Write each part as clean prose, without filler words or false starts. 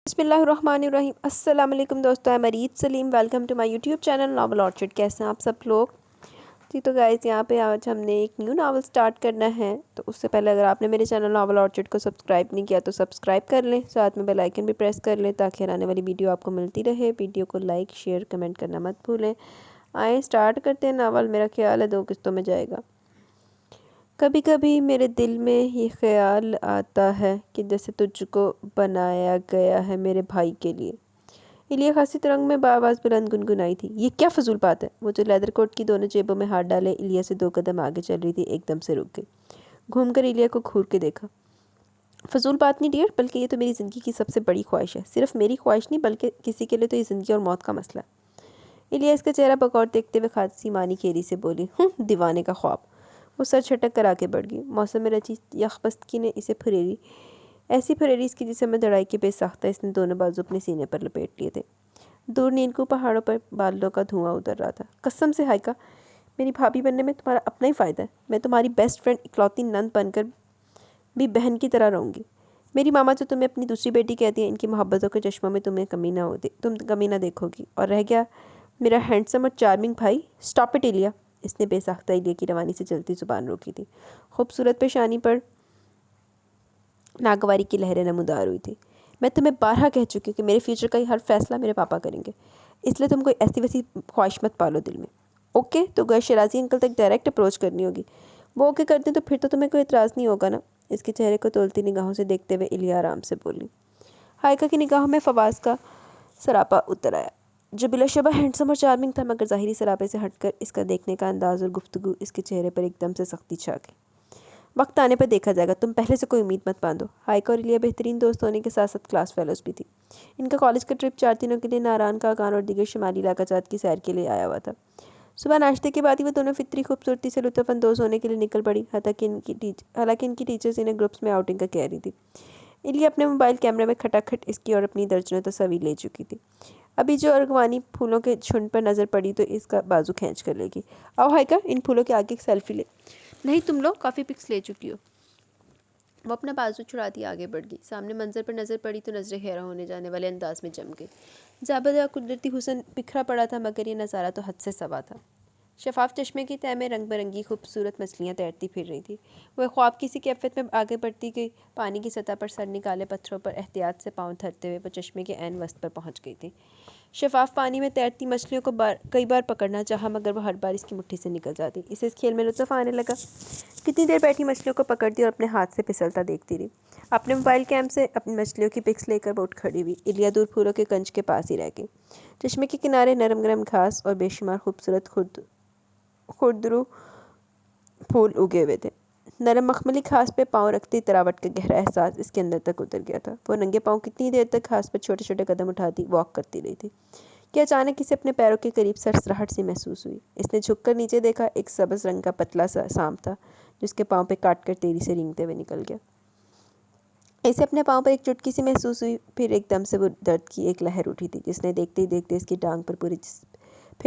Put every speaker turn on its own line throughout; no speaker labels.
بسم اللہ الرحمن الرحیم۔ السلام علیکم دوستو، میں Mureed Saleem, welcome to my YouTube channel Novel Orchard. کیسے ہیں آپ سب لوگ؟ جی تو گائز، یہاں پہ آج ہم نے ایک نیو ناول سٹارٹ کرنا ہے، تو اس سے پہلے اگر آپ نے میرے چینل ناول آرچرڈ کو سبسکرائب نہیں کیا تو سبسکرائب کر لیں، ساتھ میں بیل آئیکن بھی پریس کر لیں تاکہ آنے والی ویڈیو آپ کو ملتی رہے۔ ویڈیو کو لائک، شیئر، کمنٹ کرنا مت بھولیں۔ آئیں سٹارٹ کرتے ہیں ناول۔ میرا خیال ہے 2 قسطوں میں جائے گا۔ کبھی کبھی میرے دل میں یہ خیال آتا ہے کہ جیسے تجھ کو بنایا گیا ہے میرے بھائی کے لیے۔ ایلیا خاصی ترنگ میں بآواز بلند گنگنائی تھی۔ یہ کیا فضول بات ہے؟ وہ جو لیدر کوٹ کی دونوں جیبوں میں ہاتھ ڈالے ایلیا سے 2 قدم آگے چل رہی تھی، ایک دم سے رک گئی۔ گھوم کر ایلیا کو گھور کے دیکھا۔ فضول بات نہیں ڈیئر، بلکہ یہ تو میری زندگی کی سب سے بڑی خواہش ہے۔ صرف میری خواہش نہیں بلکہ کسی کے لیے تو یہ زندگی اور موت کا مسئلہ ہے۔ ایلیا اس کا چہرہ بغور دیکھتے ہوئے خاصی معنی کھیری سے بولی، دیوانے کا خواب۔ وہ سر چھٹک کر آگے بڑھ گئی۔ موسم میں رچی یخبستگی نے اسے پھریری، ایسی پھریری اس کی جسم میں دڑائی کے بے ساختہ اس نے دونوں بازو اپنے سینے پر لپیٹ لیے تھے۔ دور نیلکو پہاڑوں پر بادلوں کا دھواں اتر رہا تھا۔ قسم سے ہائیکا، میری بھابھی بننے میں تمہارا اپنا ہی فائدہ ہے۔ میں تمہاری بیسٹ فرینڈ اکلوتی نند بن کر بھی بہن کی طرح رہوں گی۔ میری ماما جو تمہیں اپنی دوسری بیٹی کہتی ہیں، ان کی محبتوں کے چشموں میں تم کمی نہ دیکھو گی۔ اور رہ گیا میرا ہینڈسم اور چارمنگ بھائی، اسٹاپ اٹ ایلیا۔ اس نے بے ساختہ ایلیا کی روانی سے چلتی زبان روکی تھی۔ خوبصورت پیشانی پر ناگواری کی لہریں نمودار ہوئی تھی۔ میں تمہیں بارہا کہہ چکی ہوں کہ میرے فیوچر کا ہر فیصلہ میرے پاپا کریں گے، اس لیے تم کوئی ایسی ویسی خواہش مت پالو دل میں۔ اوکے، تو گئے شیرازی انکل تک ڈائریکٹ اپروچ کرنی ہوگی۔ وہ اوکے کر دیں تو پھر تو تمہیں کوئی اعتراض نہیں ہوگا نا؟ اس کے چہرے کو تولتی نگاہوں سے دیکھتے ہوئے ایلیا آرام سے بولی۔ ہائیکا کی نگاہوں میں فواز کا سراپا اتر آیا، جو بلا شبہ ہینڈسم اور چارمنگ تھا، مگر ظاہری سراپے سے ہٹ کر اس کا دیکھنے کا انداز اور گفتگو اس کے چہرے پر ایک دم سے سختی چھا گئی۔ وقت آنے پر دیکھا جائے گا، تم پہلے سے کوئی امید مت باندھو۔ ہائیکا اور ایلیا بہترین دوست ہونے کے ساتھ ساتھ کلاس فیلوز بھی تھی۔ ان کا کالج کا ٹرپ 4 دنوں کے لیے ناران کاکان اور دیگر شمالی علاقہ جات کی سیر کے لیے آیا ہوا تھا۔ صبح ناشتے کے بعد ہی وہ دونوں فطری خوبصورتی سے لطف اندوز ہونے کے لیے نکل پڑی، حالانکہ ان کی ٹیچرز انہیں گروپس میں آؤٹنگ کا کہہ رہی تھی۔ ایلیا اپنے موبائل کیمرے میں کھٹاکھٹ اس کی اور اپنی درجنوں تصاویر لے چکی تھی۔ ابھی جو ارغوانی پھولوں کے جھنڈ پر نظر پڑی تو اس کا بازو کھینچ کر لے گی۔ آؤ ہائیکا، ان پھولوں کے آگے ایک سیلفی لے۔ نہیں، تم لوگ کافی پکس لے چکی ہو۔ وہ اپنا بازو چھڑاتی آگے بڑھ گئی۔ سامنے منظر پر نظر پڑی تو نظریں حیران ہونے جانے والے انداز میں جم گئی۔ زیبا قدرتی حسن بکھرا پڑا تھا، مگر یہ نظارہ تو حد سے سوا تھا۔ شفاف چشمے کی تہہ میں رنگ برنگی خوبصورت مچھلیاں تیرتی پھر رہی تھی۔ وہ ایک خواب کی سی کیفیت میں آگے بڑھتی گئی۔ پانی کی سطح پر سر نکالے پتھروں پر احتیاط سے پاؤں دھرتے ہوئے وہ چشمے کے عین وسط پر پہنچ گئی تھی۔ شفاف پانی میں تیرتی مچھلیوں کو کئی بار پکڑنا چاہا، مگر وہ ہر بار اس کی مٹھی سے نکل جاتی۔ اسے اس کھیل میں لطف آنے لگا۔ کتنی دیر بیٹھی مچھلیوں کو پکڑتی اور اپنے ہاتھ سے پھسلتا دیکھتی رہی۔ اپنے موبائل کیم سے اپنی مچھلیوں کی پکس لے کر وہ اٹھ کھڑی ہوئی۔ ایلیا دور پھولوں کے کنج کے پاس ہی رہ گئی۔ چشمے کے کنارے نرم گرم گھاس اور بے شمار خوبصورت خردرو پھول اگے ہوئے تھے۔ نرم مخملی گھاس پہ پاؤں رکھتے تراوٹ کا گہرا احساس اس کے اندر تک اتر گیا تھا۔ وہ ننگے پاؤں کتنی دیر تک گھاس پر چھوٹے چھوٹے قدم اٹھاتی واک کرتی رہی تھی کہ اچانک اسے اپنے پیروں کے قریب سرسراہٹ سی محسوس ہوئی۔ اس نے جھک کر نیچے دیکھا، ایک سبز رنگ کا پتلا سا سانپ تھا جس کے پاؤں پہ کاٹ کر تیزی سے رینگتے ہوئے نکل گیا۔ اسے اپنے پاؤں پر ایک چٹکی سی محسوس ہوئی، پھر ایک دم سے وہ درد کی ایک لہر اٹھی تھی جس نے دیکھتے ہی دیکھتے اس کی ٹانگ پر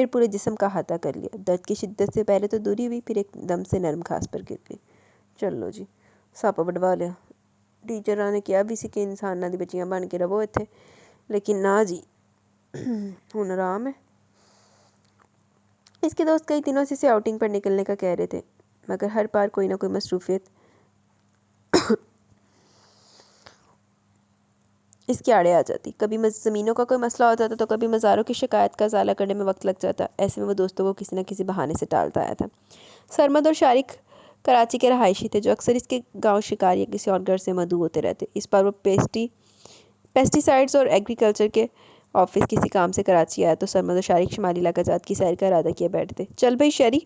پورے جسم کا احاطہ کر لیا۔ درد کی شدت سے پہلے تو دوری ہوئی، پھر ایک دم سے نرم گھاس پر گر گئی۔ چلو جی، ساپا بڑوا لیا۔ ٹیچر نے کیا بھی سی کہ انسان نہ دی بچیاں بن کے رہو اتھے، لیکن نہ جی، ہن آرام ہے۔ اس کے دوست کئی دنوں سے اسے آؤٹنگ پر نکلنے کا کہہ رہے تھے، مگر ہر بار کوئی نہ کوئی مصروفیت اس کے آڑے آ جاتی۔ کبھی زمینوں کا کوئی مسئلہ ہوتا تھا تو کبھی مزاروں کی شکایت کا ازالہ کرنے میں وقت لگ جاتا۔ ایسے میں وہ دوستوں کو کسی نہ کسی بہانے سے ٹالتا آیا تھا۔ سرمد اور شارق کراچی کے رہائشی تھے جو اکثر اس کے گاؤں شکار یا کسی اور گھر سے مدعو ہوتے رہتے۔ اس بار وہ پیسٹی سائیڈز اور ایگریکلچر کے آفس کسی کام سے کراچی آیا تو سرمد اور شارق شمالی علاقہ جات کی سیر کا ارادہ کیے بیٹھے تھے۔ چل بھئی شیری،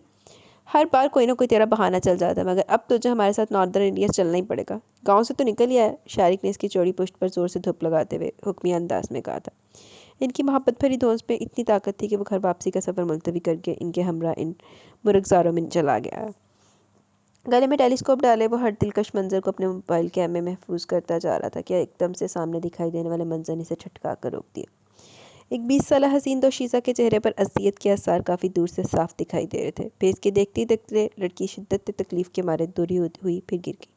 ہر بار کوئی نہ کوئی تیرا بہانہ چل جاتا ہے، مگر اب تجھے ہمارے ساتھ ناردرن انڈیا چلنا ہی پڑے گا۔ گاؤں سے تو نکل ہی آیا، شارق نے اس کی چوڑی پشت پر زور سے دھپ لگاتے ہوئے حکمیہ انداز میں کہا تھا۔ ان کی محبت بھری دھونس میں اتنی طاقت تھی کہ وہ گھر واپسی کا سفر ملتوی کر کے ان کے ہمراہ ان مرغزاروں میں چلا گیا۔ گلے میں ٹیلیسکوپ ڈالے وہ ہر دلکش منظر کو اپنے موبائل کیم میں محفوظ کرتا جا رہا تھا کہ ایک دم سے سامنے دکھائی دینے والے منظر نے اسے چھٹکا کر روک دیا۔ ایک 20 سالہ حسین دوشیزہ کے چہرے پر اذیت کے آثار کافی دور سے صاف دکھائی دے رہے تھے۔ بھیج کے دیکھتے ہی دیکھتے لڑکی شدت تکلیف کے مارے دوری ہوئی پھر گر گئی۔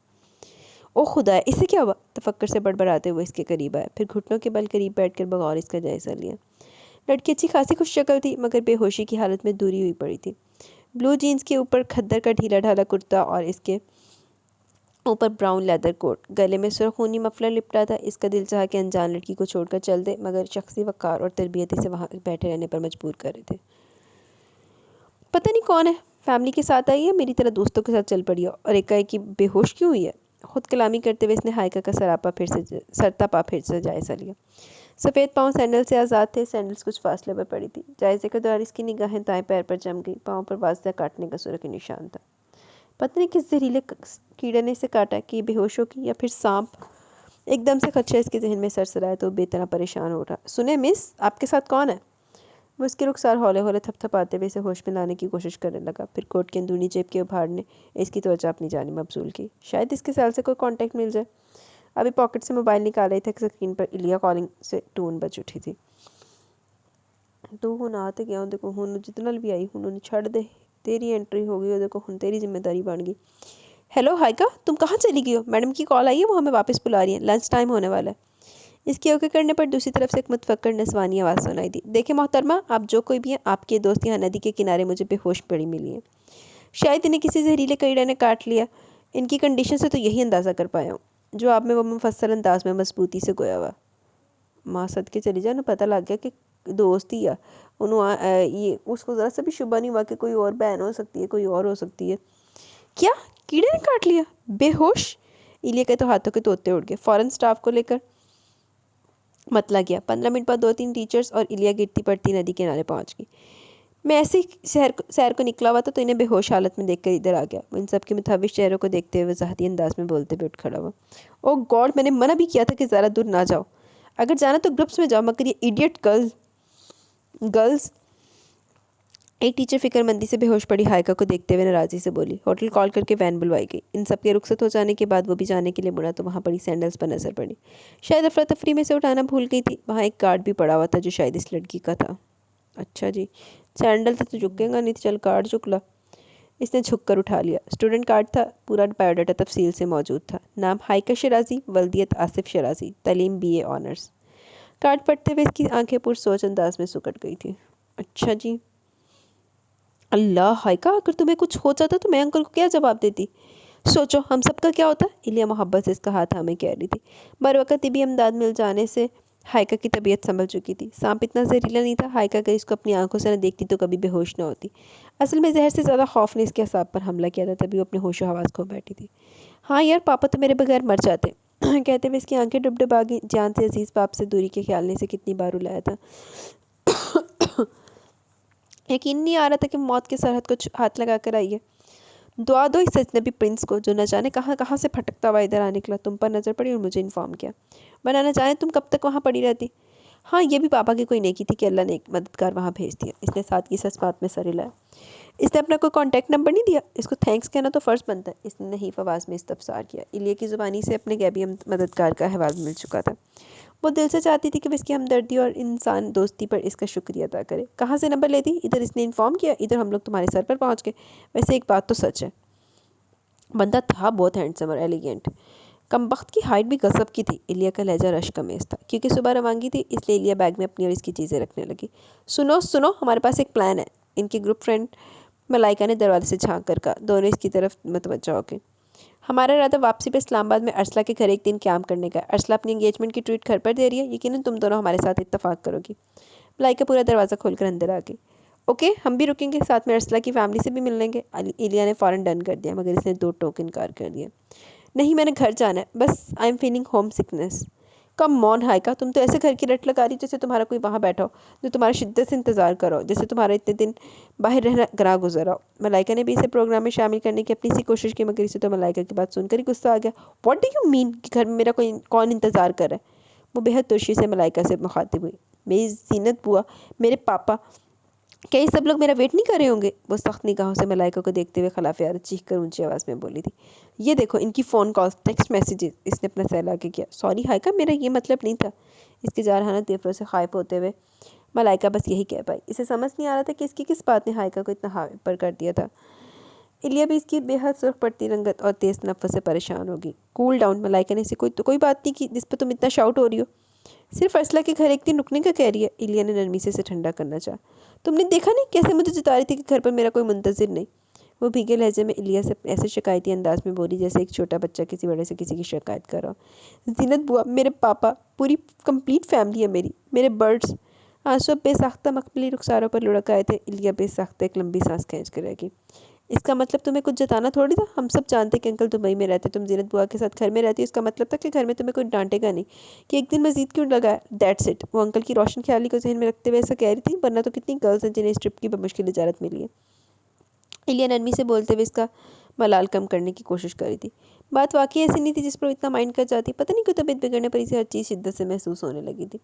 او خدا ہے، اسے کیا ہوا؟ تفکر سے بڑبڑاتے ہوئے اس کے قریب آیا، پھر گھٹنوں کے بل قریب بیٹھ کر بغور اس کا جائزہ لیا۔ لڑکی اچھی خاصی خوش شکل تھی، مگر بے ہوشی کی حالت میں دوری ہوئی پڑی تھی۔ بلو جینز کے اوپر کھدر کا ڈھیلا ڈھالا کرتا اور اس کے اوپر براؤن لیدر کوٹ، گلے میں سرخونی مفلر لپٹا تھا۔ اس کا دل چاہا کہ انجان لڑکی کو چھوڑ کر چل دے، مگر شخصی وقار اور تربیت اسے وہاں بیٹھے رہنے پر مجبور کر رہے تھے۔ پتہ نہیں کون ہے، فیملی کے ساتھ آئی ہے، میری طرح دوستوں کے ساتھ چل پڑی ہے، اور ایک بے ہوش کیوں ہوئی ہے؟ خود کلامی کرتے ہوئے اس نے ہائیکا کا سرتا پا پھر سے جائزہ لیا۔ سفید پاؤں سینڈل سے آزاد تھے، سینڈلز کچھ فاصلے پر پڑی تھی۔ جائزے کے دوران اس کی نگاہیں دائیں پیر پر جم گئی، پاؤں پر واضح کاٹنے کا سرخی نشان تھا۔ پتہ نہیں کس زہریلے کیڑے نے اسے کاٹا کہ یہ بے ہوش ہو گئی، یا پھر سانپ۔ ایک دم سے خدشہ اس کے ذہن میں سرسرایا تو وہ بے طرح پریشان ہو رہا۔ سنیں مس، آپ کے ساتھ کون ہے؟ وہ اس کے رخسار ہولے ہولے تھپ تھپاتے ہوئے اسے ہوش میں لانے کی کوشش کرنے لگا، پھر کوٹ کی اندرونی جیب کے ابھار نے اس کی توجہ اپنی جانب مبذول کی۔ شاید اس کے سیل سے کوئی کانٹیکٹ مل جائے۔ ابھی پاکٹ سے موبائل نکال رہی تھا کہ اسکرین پر ایلیا کالنگ سے ٹون بج اٹھی تھی۔ تو ہن آتے گیا ہوں، دیکھو ہن جتنا بھی آئی ہن چھڑ دے، تیری انٹری ہو گئی، دیکھو ہن تیری ذمہ داری بن گئی۔ ہیلو ہائیکا، تم کہاں چلی گئی ہو؟ میڈم کی کال آئی ہے، وہ ہمیں واپس بلا رہی ہیں، لنچ ٹائم ہونے والا ہے۔ اس کے اوکے کرنے پر دوسری طرف سے ایک متفکر نسوانی آواز سنائی دی۔ دیکھیں محترمہ، آپ جو کوئی بھی ہیں، آپ کے دوست یہاں ندی کے کنارے مجھے بے ہوش پڑی ملی ہیں۔ شاید انہیں کسی زہریلے کیڑے نے کاٹ لیا۔ ان کی کنڈیشن سے تو یہی اندازہ کر پایا ہوں۔ جو آپ میں وہ مفصل انداز میں مضبوطی سے گویا ہوا۔ ماں صدقے چلی جائے، انہیں پتہ لگ گیا کہ دوست ہی ہے، یہ اس کو ذرا سا بھی شبہ نہیں ہوا کہ کوئی اور بہن ہو سکتی ہے، کوئی اور ہو سکتی ہے۔ کیا کیڑے نے کاٹ لیا؟ بے ہوش؟ ایلیا کے تو ہاتھوں کے طوطے اڑ گئے۔ فوراً سٹاف کو لے کر مطلع گیا۔ 15 منٹ بعد 2-3 ٹیچرز اور ایلیا گرتی پڑتی ندی کنارے پہنچ گئی۔ میں ایسے ہی سیر کو نکلا ہوا تھا تو انہیں بے ہوش حالت میں دیکھ کر ادھر آ گیا۔ وہ ان سب کے متحوش چہروں کو دیکھتے ہوئے وضاحتی انداز میں بولتے ہوئے اٹھ کھڑا ہوا۔ او گاڈ، میں نے منع بھی کیا تھا کہ زیادہ دور نہ جاؤ، اگر جانا تو گروپس میں جاؤ، مگر یہ ایڈیٹ گرلز۔ ایک ٹیچر فکر مندی سے بے ہوش پڑی ہائیکا کو دیکھتے ہوئے ناراضی سے بولی۔ ہوٹل کال کر کے وین بلوائی گئی۔ ان سب کے رخصت ہو جانے کے بعد وہ بھی جانے کے لیے مڑا تو وہاں پڑی سینڈلز پر نظر پڑی۔ شاید افراتفری میں سے اٹھانا بھول گئی تھی۔ وہاں ایک کارڈ بھی پڑا ہوا تھا جو شاید اس لڑکی کا تھا۔ اچھا جی، سینڈل تو جھکے گا نہیں، چل کارڈ چک لا۔ اس نے جھک کر اٹھا لیا۔ اسٹوڈنٹ کارڈ تھا، پورا بایو ڈاٹا تفصیل سے موجود تھا۔ نام ہائیکا شیرازی، ولدیت آصف شیرازی، تعلیم BA آنرز۔ کارڈ پڑھتے ہوئے اس کی آنکھیں پرسوچ انداز میں سکڑ گئی تھی۔ اچھا جی۔ اللہ ہائیکا، اگر تمہیں کچھ ہو جاتا تو میں انکل کو کیا جواب دیتی؟ سوچو ہم سب کا کیا ہوتا؟ ایلیا محبت سے اس کا ہاتھ ہمیں کہہ رہی تھی۔ بروقت طبی امداد مل جانے سے ہائیکا کی طبیعت سنبھل چکی تھی۔ سانپ اتنا زہریلا نہیں تھا، ہائیکا اگر اس کو اپنی آنکھوں سے نہ دیکھتی تو کبھی بے ہوش نہ ہوتی۔ اصل میں زہر سے زیادہ خوف نے اس کے اعصاب پر حملہ کیا تھا، تبھی وہ اپنے ہوش و حواس کھو بیٹھی تھی۔ ہاں یار، پاپا تو میرے بغیر مر جاتے۔ کہتے ہوئے اس کی آنکھیں ڈب ڈب آگئیں۔ جان سے عزیز باپ سے دوری کے خیال نے اسے کتنی بار رلایا تھا۔ یقین نہیں آ رہا تھا کہ موت کے سرحد کو ہاتھ لگا کر آئی ہے۔ دعا دو اس اجنبی پرنس کو، جو نہ جانے کہاں کہاں سے پھٹکتا ہوا ادھر آ نکلا، تم پر نظر پڑی اور مجھے انفارم کیا، ورنہ نہ جانے تم کب تک وہاں پڑی رہتی۔ ہاں، یہ بھی پاپا کی کوئی نیکی تھی کہ اللہ نے ایک مددگار وہاں بھیج دیا۔ اس نے سادگی سے اس بات میں سر ہلایا۔ اس نے اپنا کوئی کانٹیکٹ نمبر نہیں دیا؟ اس کو تھینکس کہنا تو فرض بنتا ہے۔ اس نے نحیف آواز میں استفسار کیا۔ ایلیا کی زبانی سے اپنے غیبی مددگار کا احوال مل چکا تھا۔ وہ دل سے چاہتی تھی کہ وہ اس کی ہمدردی اور انسان دوستی پر اس کا شکریہ ادا کرے۔ کہاں سے نمبر لیتی؟ ادھر اس نے انفارم کیا، ادھر ہم لوگ تمہارے سر پر پہنچ گئے۔ ویسے ایک بات تو سچ ہے، بندہ تھا بہت ہینڈسم اور ایلیگینٹ۔ کمبخت کی ہائٹ بھی غضب کی تھی۔ ایلیا کا لہجہ رشک امیز تھا، کیونکہ صبح روانگی تھی، اس لیے ایلیا بیگ میں اپنی اور اس کی چیزیں رکھنے لگی۔ سنو، ہمارے پاس ایک پلان ہے۔ ان کی گروپ فرینڈ ملائکہ نے دروازے سے جھانک کر کہا، دونوں اس کی طرف متوجہ ہو گئے۔ ہمارا ارادہ واپسی پہ اسلام آباد میں ارسلہ کے گھر ایک دن قیام کرنے کا ہے۔ ارسلہ اپنی انگیجمنٹ کی ٹویٹ گھر پر دے رہی ہے، یقیناً تم دونوں ہمارے ساتھ اتفاق کرو گی۔ ملائکہ پورا دروازہ کھول کر اندر آ گئی۔ اوکے، ہم بھی رکیں گے، ساتھ میں ارسلہ کی فیملی سے بھی مل لیں گے۔ ایلیا نے فوراً ڈن کر دیا، مگر اس نے 2 ٹوک انکار کر دیا۔ نہیں، میں نے گھر جانا ہے، بس I am feeling home sickness. Come on ہائیکا، تم تو ایسے گھر کی رٹ لگا رہی جیسے تمہارا کوئی وہاں بیٹھا ہو جو تمہارا شدت سے انتظار کر رہا ہو، جیسے تمہارا اتنے دن باہر رہنا گراں گزر رہا ہو۔ ملائکہ نے بھی اسے پروگرام میں شامل کرنے کی اپنی سی کوشش کی، مگر اسے تو ملائکہ کی بات سن کر ہی غصہ آ گیا۔ واٹ ڈو یو مین کہ گھر میں میرا کون انتظار کر رہا ہے؟ وہ بے حد ترشی سے ملائکہ سے مخاطب ہوئی۔ میری زینت بوا، میرے پاپا، کیا یہ سب لوگ میرا ویٹ نہیں کر رہے ہوں گے؟ وہ سخت نگاہوں سے ملائکہ کو دیکھتے ہوئے خلاف عادت چیخ کر اونچی آواز میں بولی تھی۔ یہ دیکھو ان کی فون کالز، ٹیکسٹ میسیجز۔ اس نے اپنا سہلا کے کیا۔ سوری ہائیکا، میرا یہ مطلب نہیں تھا۔ اس کے جارحانہ تیفروں سے خائف ہوتے ہوئے ملائکہ بس یہی کہہ پائی۔ اسے سمجھ نہیں آ رہا تھا کہ اس کی کس بات نے ہائیکا کو اتنا ہائپر کر دیا تھا۔ الیہ بھی اس کی بے حد سرخ پڑتی رنگت اور تیز نفس سے پریشان ہوگی۔ کول ڈاؤن، ملائکہ نے اسے کوئی بات نہیں کی جس پہ تم اتنا شاؤٹ ہو رہی ہو۔ صرف ارسلہ کے گھر ایک دن رکنے کا کہہ رہی ہے، الیہ نے نرمی سے اسے ٹھنڈا کرنا چاہا۔ تم نے دیکھا نہیں کیسے مجھے جتا رہی تھی کہ گھر پر میرا کوئی منتظر نہیں؟ وہ بھیگے لہجے میں الیہ سے ایسے شکایتی انداز میں بولی جیسے ایک چھوٹا بچہ کسی بڑے سے کسی کی شکایت کر رہا ہو۔ زینت بوا، میرے پاپا، پوری کمپلیٹ فیملی ہے میری، میرے برڈز۔ آنسو اب بے ساختہ مخملی رخساروں پر لڑک آئے تھے۔ الیہ بے ساختہ ایک لمبی سانس کھینچ کر رہ گئی۔ اس کا مطلب تمہیں کچھ جتانا تھوڑی تھا، ہم سب جانتے کہ انکل دبئی میں رہتے، تم زینت بوا کے ساتھ گھر میں رہتی، اس کا مطلب تھا کہ گھر میں تمہیں کوئی ڈانٹے گا نہیں کہ ایک دن مزید کیوں لگایا۔ That's it. وہ انکل کی روشن خیالی کو ذہن میں رکھتے ہوئے ایسا کہہ رہی تھی، ورنہ تو کتنی گرلز ہیں جنہیں اس ٹرپ کی بمشکل اجازت ملی ہے۔ الیہ نرمی سے بولتے ہوئے اس کا ملال کم کرنے کی کوشش کر رہی تھی۔ بات واقعی ایسی نہیں تھی جس پر وہ اتنا مائنڈ کر جاتی، پتہ نہیں کیوں طبیعت بگڑنے پر اسے ہر چیز شدت سے محسوس ہونے لگی تھی۔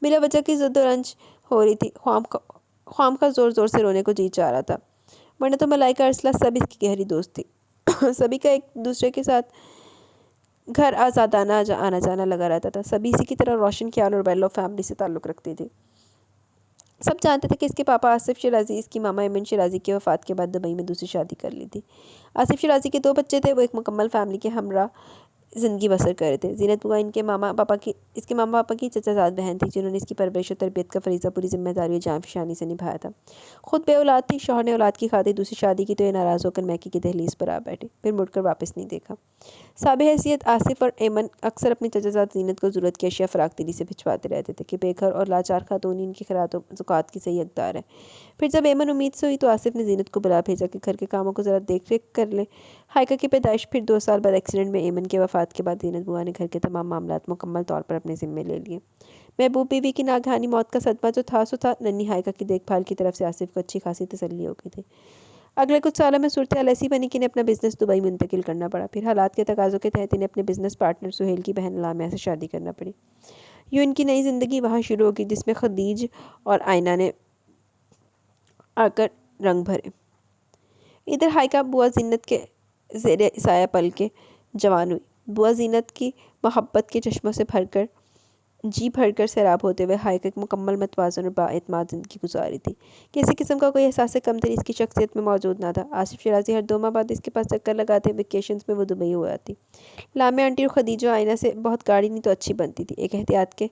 بلا وجہ کی زد و رنج ہو رہی تھی، خواہ زور زور سے رونے کو جی چاہ رہا تھا، ورنہ تو ملائکہ ارسلہ سب اس کی گہری دوست تھی۔ سبھی کا ایک دوسرے کے ساتھ گھر آزادانہ آنا جانا لگا رہتا تھا، سبھی اسی کی طرح روشن خیال اور ویلو فیملی سے تعلق رکھتی تھی۔ سب جانتے تھے کہ اس کے پاپا آصف شیرازی اس کی ماما ایمن شیرازی کی وفات کے بعد دبئی میں دوسری شادی کر لی تھی۔ آصف شیرازی کے 2 بچے تھے، وہ ایک مکمل فیملی کے ہمراہ زندگی بسر کر رہے تھے۔ زینت بوا اس کے ماما پاپا کی چچا زاد بہن تھی جنہوں نے اس کی پرورش و تربیت کا فریضہ پوری ذمہ داری و جاں فشانی سے نبھایا تھا۔ خود بے اولاد تھی، شوہر نے اولاد کی خاطر دوسری شادی کی تو یہ ناراض ہو کر میکے کی دہلیز پر آ بیٹھے، پھر مڑ کر واپس نہیں دیکھا۔ صاحب حیثیت آصف اور ایمن اکثر اپنی چچا زاد زینت کو ضرورت کی اشیاء فراق دلی سے بھجواتے رہتے تھے کہ بے گھر اور لاچار خاتون ان کی خیرات و زکوٰۃ کی صحیح حقدار ہے۔ پھر جب ایمن امید سے ہوئی تو آصف نے زینت کو بلا بھیجا کہ گھر کے کاموں کو ذرا دیکھ ریکھ کر لے۔ ہائیکا کی پیدائش، پھر 2 سال بعد ایکسیڈنٹ میں ایمن کے وفات کے بعد زینت بوا نے گھر کے تمام معاملات مکمل طور پر اپنے ذمے لے لیے۔ محبوب بیوی کی ناگہانی موت کا صدمہ جو تھا سو تھا، ننھی ہائیکا کی دیکھ بھال کی طرف سے آصف کو اچھی خاصی تسلی ہو گئی تھی۔ اگلے کچھ سالوں میں صورتحال ایسی بنی کہ انہیں اپنا بزنس دبئی منتقل کرنا پڑا، پھر حالات کے تقاضوں کے تحت انہیں اپنے بزنس پارٹنر سہیل کی بہن لامعہ سے شادی کرنا پڑی۔ یوں ان کی نئی زندگی وہاں شروع ہوگی جس میں خدیج اور آئینہ نے آ کر رنگ بھرے۔ ادھر ہائیکا بوا زینت کے زیر سایہ پل کے جوان ہوئی۔ بوا زینت کی محبت کے چشموں سے جی بھر کر سیراب ہوتے ہوئے ہائیکا ایک مکمل متوازن اور بااعتماد زندگی گزار رہی تھی۔ کسی قسم کا کوئی احساس کمتری اس کی شخصیت میں موجود نہ تھا۔ آصف شیرازی ہر 2 ماہ بعد اس کے پاس چکر لگاتے، ویکیشنز میں وہ دبئی ہو آتی۔ لامعہ آنٹی اور خدیجہ آئینہ سے بہت گاڑی نہیں تو اچھی بنتی تھی، ایک احتیاط کے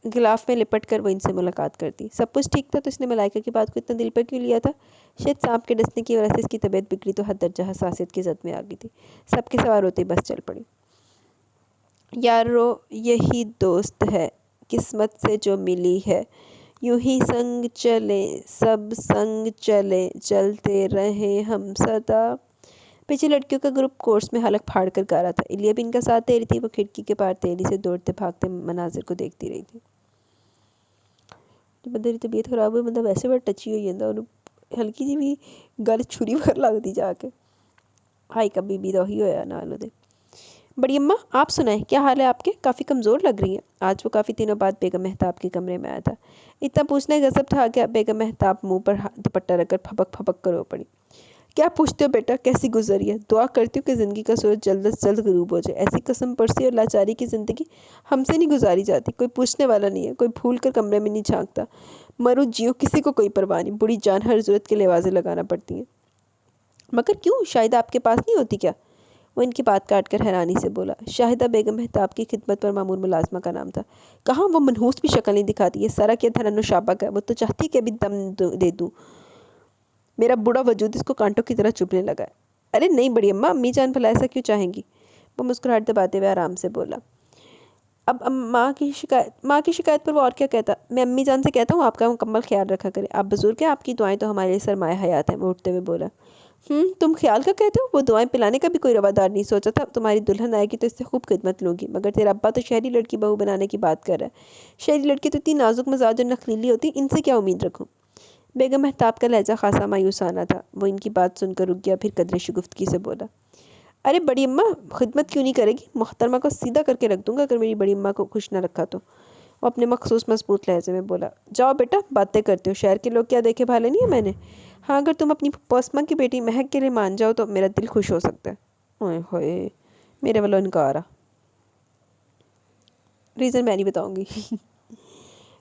غلاف میں لپٹ کر وہ ان سے ملاقات کرتی۔ سب کچھ ٹھیک تھا تو اس نے ملائکہ کی بات کو اتنا دل پر کیوں لیا تھا؟ شاید سانپ کے ڈسنے کی وجہ سے اس کی طبیعت بگڑی تو حد درجہ حساسیت کی زد میں آ گئی تھی۔ سب کے سوار ہوتے ہی بس چل پڑی۔ یارو یہی دوست ہے قسمت سے جو ملی ہے، یوں ہی سنگ چلیں سب سنگ چلیں چلتے رہیں ہم سدا۔ پیچھے لڑکیوں کا گروپ کورس میں حلق پھاڑ کر گا رہا تھا، الیہ بھی ان کا ساتھ دے رہی تھی۔ وہ کھڑکی کے پار تیزی سے دوڑتے بھاگتے مناظر کو دیکھتی رہی تھی۔ بندے کی طبیعت خراب ہوئی، بندہ ویسے بڑا ٹچی ہوئی جاتا، انہوں ہلکی جی بھی گل چھری بھر لگتی جا کے۔ ہائی کا بی بی تو ہی ہویا نال دے۔ بڑی اماں آپ سنائیں، کیا حال ہے آپ کے؟ کافی کمزور لگ رہی ہیں۔ آج وہ کافی دنوں بعد بیگم مہتاب کے کمرے میں آیا تھا۔ اتنا پوچھنا غضب تھا کہ بیگم مہتاب منہ پر دوپٹہ رکھ کر پھپک پھپک کر رو پڑی۔ کیا پوچھتے ہو بیٹا، کیسی گزری ہے؟ دعا کرتی ہوں کہ زندگی کا سورج جلد از جلد غروب ہو جائے۔ ایسی قسم پرسی اور لاچاری کی زندگی ہم سے نہیں گزاری جاتی۔ کوئی پوچھنے والا نہیں ہے، کوئی پھول کر کمرے میں نہیں جھانکتا۔ مرو جیو کسی کو کوئی پرواہ نہیں، بڑی جان ہر ضرورت کے لوازے لگانا پڑتی ہیں۔ مگر کیوں؟ شاہدہ آپ کے پاس نہیں ہوتی کیا؟ وہ ان کی بات کاٹ کر حیرانی سے بولا۔ شاہدہ بیگم مہتاب کی خدمت پر معمور ملازمہ کا نام تھا۔ کہاں وہ منحوس بھی شکل نہیں دکھاتی، یہ سارا کیا دھرن و شابہ کا ہے، وہ تو چاہتی ہے کہ ابھی دم دے دوں۔ میرا بڑا وجود اس کو کانٹوں کی طرح چبھنے لگا ہے۔ ارے نہیں بڑی اماں، امی جان بھلا ایسا کیوں چاہیں گی؟ وہ مسکراہٹ دباتے ہوئے آرام سے بولا۔ اب ماں کی شکایت پر وہ اور کیا کہتا؟ میں امی جان سے کہتا ہوں آپ کا مکمل خیال رکھا کرے، آپ بزرگ ہیں، آپ کی دعائیں تو ہمارے لیے سرمایہ حیات ہیں۔ وہ اٹھتے ہوئے بولا۔ تم خیال کا کہتے ہو؟ وہ دعائیں پلانے کا بھی کوئی روادار نہیں، سوچا تھا تمہاری دلہن آئے گی تو اس سے خوب خدمت لوں گی، مگر تیرا ابا تو شہری لڑکی بہو بنانے کی بات کر رہا ہے۔ شہری لڑکی تو اتنی نازک مزاج اور نخیلی ہوتی، ان سے کیا امید رکھوں؟ بیگم مہتاب کا لہجہ خاصا مایوسانہ تھا، وہ ان کی بات سن کر رک گیا، پھر قدرے شگفتگی سے بولا۔ ارے بڑی اماں خدمت کیوں نہیں کرے گی؟ محترمہ کو سیدھا کر کے رکھ دوں گا اگر میری بڑی اماں کو خوش نہ رکھا تو۔ وہ اپنے مخصوص مضبوط لہجے میں بولا۔ جاؤ بیٹا، باتیں کرتے ہو، شہر کے لوگ کیا دیکھے بھالے نہیں ہیں میں نے۔ ہاں اگر تم اپنی پوسماں کی بیٹی مہک کے لیے مان جاؤ تو میرا دل خوش ہو سکتا ہے۔ اوئے ہوئے، میرے والوں انکار آ، ریزن میں نہیں بتاؤں گی۔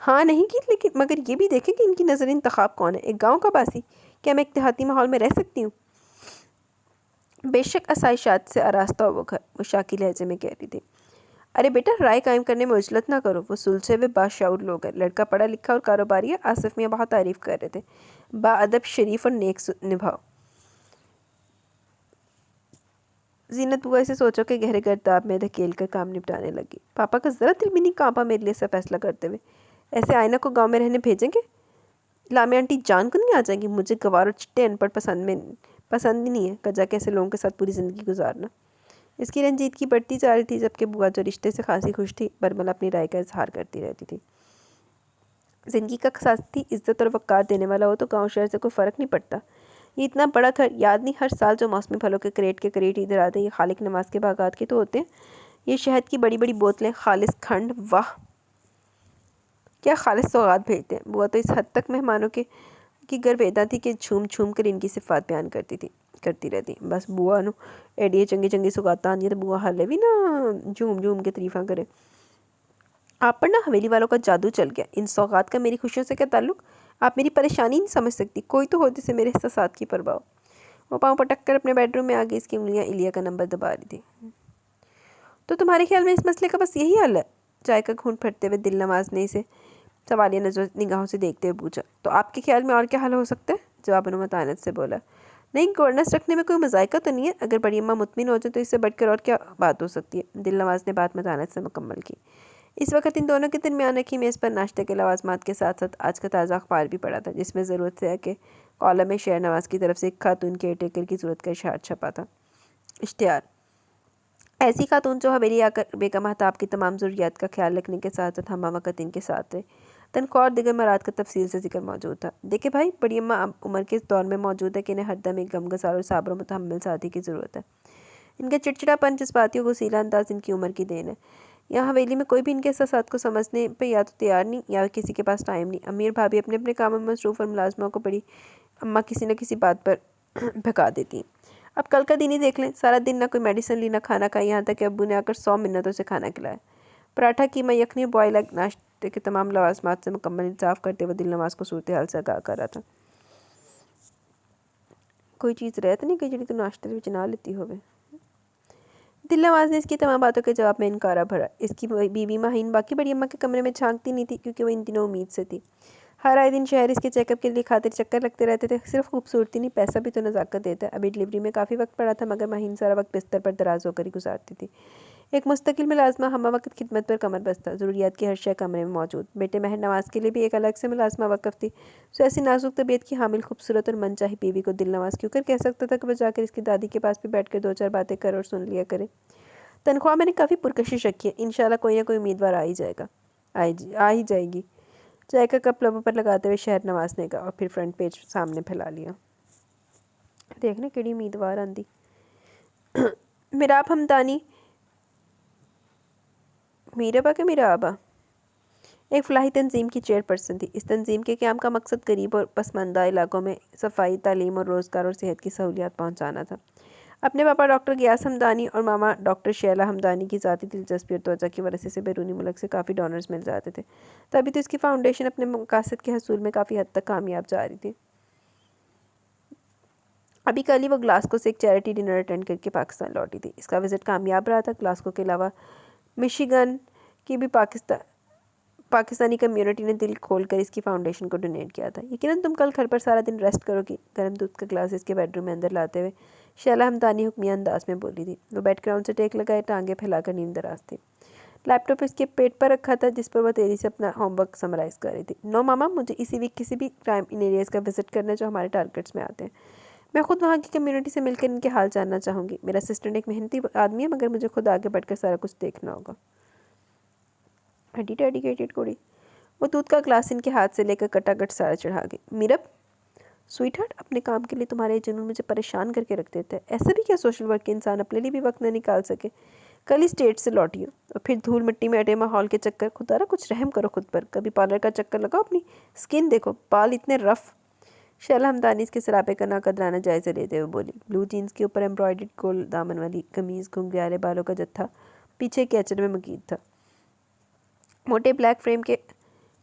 ہاں نہیں کی، لیکن مگر یہ بھی دیکھیں کہ ان کی نظر انتخاب کون ہے، ایک گاؤں کا باسی؟ کیا میں ایک دیہاتی ماحول میں رہ سکتی ہوں؟ بے شک آسائشات سے آراستہ ہو وہ گھر، وہ شاکی لہجے میں کہہ رہی تھی۔ ارے بیٹا، رائے قائم کرنے میں عجلت نہ کرو، وہ سلجھے ہوئے باشعور لوگ ہیں، لڑکا پڑھا لکھا اور کاروباری ہے۔ آصف میاں بہت تعریف کر رہے تھے، با ادب، شریف اور نیک نبھاؤ۔ زینت بوا اسے سوچو کہ گہرے گرداب میں دھکیل کر کام نپٹانے لگی۔ پاپا کا ذرا دل بھی نہیں کانپا میرے لیے ایسا فیصلہ کرتے ہوئے۔ ایسے آئینہ کو گاؤں میں رہنے بھیجیں گے؟ لامیہ آنٹی جان کو نہیں آ جائیں گی؟ مجھے گوار اور چٹے ان پڑھ پسند ہی نہیں ہے، کجا کیسے لوگوں کے ساتھ پوری زندگی گزارنا۔ اس کی رنجیدگی بڑھتی جا رہی تھی، جبکہ بوا جو رشتے سے خاصی خوش تھی، برملا اپنی رائے کا اظہار کرتی رہتی تھی۔ زندگی کا ساتھی عزت اور وقار دینے والا ہو تو گاؤں شہر سے کوئی فرق نہیں پڑتا۔ یہ اتنا بڑا گھر، یاد نہیں ہر سال جو موسمی پھلوں کے کریٹ ادھر آتے، یہ خالق نواز کے باغات کے تو ہوتے ہیں۔ یہ شہد کی بڑی بڑی بوتلیں، خالص کھنڈ، واہ کیا خالص سوغات بھیجتے ہیں۔ بوا تو اس حد تک مہمانوں کی گرویدہ تھی کہ جھوم جھوم کر ان کی صفات بیان کرتی رہتی۔ بس بوا نو ایڈیے چنگی چنگی سوغاتاں آندی تو بوا حالے بھی نا جھوم جھوم کے تعریفاں کرے۔ آپ پر نا حویلی والوں کا جادو چل گیا، ان سوغات کا میری خوشیوں سے کیا تعلق؟ آپ میری پریشانی نہیں سمجھ سکتی، کوئی تو ہو جسے میرے احساسات کی پرواہ ہو۔ وہ پاؤں پٹک کر اپنے بیڈ روم میں آگئی، اس کی انگلیاں ایلیا کا نمبر دبا رہی تھی۔ تمہارے خیال میں اس مسئلے کا بس یہی حل ہے؟ چائے کا گھونٹ پھٹتے ہوئے دل نواز نے اسے سوالیہ نگاہوں سے دیکھتے ہوئے پوچھا۔ تو آپ کے خیال میں اور کیا حل ہو سکتا ہے؟ جواب انہوں متانت سے بولا۔ نہیں، گورننس رکھنے میں کوئی مذائقہ تو نہیں ہے؟ اگر بڑی اماں مطمئن ہو جائے تو اس سے بڑھ کر اور کیا بات ہو سکتی ہے؟ دل نواز نے بات متانت سے مکمل کی۔ اس وقت ان دونوں کے درمیان رکھی میز پر ناشتے کے لوازمات کے ساتھ ساتھ آج کا تازہ اخبار بھی پڑا تھا، جس میں ضرورت ہے کہ کالم میں شہر نواز کی طرف سے ایک خاتون کیئر ٹیکر کی ضرورت کا اشارہ چھپا تھا۔ اشتہار: ایسی خاتون جو حویلی آ کر بیگم مہتاب کی تمام ضروریات کا خیال رکھنے کے ساتھ ساتھ ہمہ وقت ان کے ساتھ رہے۔ تنخواہ اور دیگر مراد کا تفصیل سے ذکر موجود تھا۔ دیکھیں بھائی، بڑی اماں اب عمر کے اس دور میں موجود ہے کہ انہیں ہر دم ایک غمگسار اور صابر و متحمل ساتھی کی ضرورت ہے۔ ان کا چڑچڑا پن، جذباتی و غصیلا انداز ان کی عمر کی دین ہے۔ یہاں حویلی میں کوئی بھی ان کے احساسات کو سمجھنے پہ یا تو تیار نہیں یا کسی کے پاس ٹائم نہیں۔ امیر بھابھی اپنے اپنے کاموں میں مصروف اور ملازموں کو بڑی اماں کسی نہ کسی بات پر بھگا دیتی ہیں۔ اب کل کا دن ہی دیکھ لیں، سارا دن نہ کوئی میڈیسن لی نہ کھانا کھائی، یہاں تک کہ ابو نے آ کر 100 منتوں سے کھانا کھلایا۔ پراٹھا، قیمہ یخنی اور بوائل ایگ ناشتے کے تمام لوازمات سے مکمل انصاف کرتے ہوئے دل نواز کو صورتحال سے آگاہ کر رہا تھا۔ کوئی چیز رہت نہیں کہ جڑی تو ناشتے وچ نہ لیتی ہوئے۔ دل نواز نے اس کی تمام باتوں کے جواب میں انکارا بھرا۔ اس کی بیوی ماہین باقی بڑی اماں کے کمرے میں جھانکتی نہیں تھی، کیونکہ وہ ان دنوں امید سے تھی۔ ہر آئے دن شہر اس کے چیک اپ کے لیے خاطر چکر لگتے رہتے تھے۔ صرف خوبصورتی نہیں، پیسہ بھی تو نزاکت دیتا ہے۔ ابھی ڈلیوری میں کافی وقت پڑا تھا، مگر ماہین سارا وقت بستر پر دراز ہو کر ہی گزارتی تھی۔ ایک مستقل ملازمہ، ہمہ وقت خدمت پر کمر بستہ، ضروریات کی ہر شے کمرے میں موجود۔ بیٹے مہر نواز کے لیے بھی ایک الگ سے ملازمہ وقف تھی۔ سو ایسی نازک طبیعت کی حامل خوبصورت اور من چاہی بیوی کو دل نواز کیوں کر کہہ سکتا تھا کہ وہ جا کر اس کی دادی کے پاس بھی بیٹھ کر 2 4 باتیں کر اور سن لیا کرے۔ تنخواہ میں نے کافی پرکشش رکھی ہے، انشاءاللہ کوئی نہ کوئی امیدوار آ ہی جائے گی۔ چائے کا کپ لبوں پر لگاتے ہوئے شہر نواز نے کہا اور پھر فرنٹ پیج سامنے پھیلا لیا۔ دیکھنے کیڑی امیدوار آندی۔ میراب ہمدانی میرابا کے میرابا ایک فلاحی تنظیم کی چیئر پرسن تھی۔ اس تنظیم کے قیام کا مقصد غریب اور پسماندہ علاقوں میں صفائی، تعلیم اور روزگار اور صحت کی سہولیات پہنچانا تھا۔ اپنے پاپا ڈاکٹر غیاث ہمدانی اور ماما ڈاکٹر شیلہ ہمدانی کی ذاتی دلچسپی اور توجہ کی وجہ سے بیرونی ملک سے کافی ڈونرز مل جاتے تھے، تبھی تو اس کی فاؤنڈیشن اپنے مقاصد کے حصول میں کافی حد تک کامیاب جا رہی تھی۔ ابھی کل ہی وہ گلاسکو سے ایک چیریٹی ڈنر اٹینڈ کر کے پاکستان لوٹی تھی۔ اس کا وزٹ کامیاب رہا تھا۔ گلاسکو کے علاوہ مشیگن کی بھی پاکستانی کمیونٹی نے دل کھول کر اس کی فاؤنڈیشن کو ڈونیٹ کیا تھا۔ یقیناً تم کل گھر پر سارا دن ریسٹ کرو گی، گرم دودھ کا گلاس اس کے بیڈ روم میں اندر لاتے ہوئے شیلہ ہمدانی حکمیہ انداز میں بولی تھی۔ وہ بیڈ گراؤنڈ سے ٹیک لگائے ٹانگیں پھیلا کر نیم دراز تھی۔ لیپ ٹاپ اس کے پیٹ پر رکھا تھا، جس پر وہ تیزی سے اپنا ہوم ورک سمرائز کر رہی تھی۔ نو ماما، مجھے اسی ویک کسی بھی کرائم ان ایریاز کا وزٹ کرنا ہے جو ہمارے ٹارگٹس میں آتے ہیں۔ میں خود وہاں کی کمیونٹی سے مل کر ان کے حال جاننا چاہوں گی۔ میرا اسسٹنٹ ایک محنتی آدمی ہے، مگر مجھے خود آگے بڑھ کر سارا کچھ دیکھنا ہوگا۔ ہڈی ڈیڈیکیٹڈ کوڑی۔ وہ دودھ کا گلاس ان کے ہاتھ سے لے کر کٹا کٹ سارا چڑھا گئی۔ میرب سویٹ ہارٹ، اپنے کام کے لیے تمہارے جنون مجھے پریشان کر کے رکھ دیتا ہے۔ ایسا بھی کیا سوشل ورک کے انسان اپنے لیے بھی وقت نہ نکال سکے؟ کل ہی اسٹیٹ سے لوٹی ہو اور پھر دھول مٹی میں اٹے ماحول کے چکر۔ خدا را کچھ رحم کرو خود پر، کبھی پارلر کا چکر لگاؤ، اپنی سکن دیکھو، بال اتنے رف۔ شیلہ ہمدانی اس کے سراپے کا ناقدرانہ جائزہ لیتے ہوئے بولی۔ بلو جینز کے اوپر ایمبرائڈرڈ گول دامن والی قمیض، گھنگریالے بالوں کا جتھا پیچھے کیچر میں مقید تھا۔ موٹے بلیک فریم کے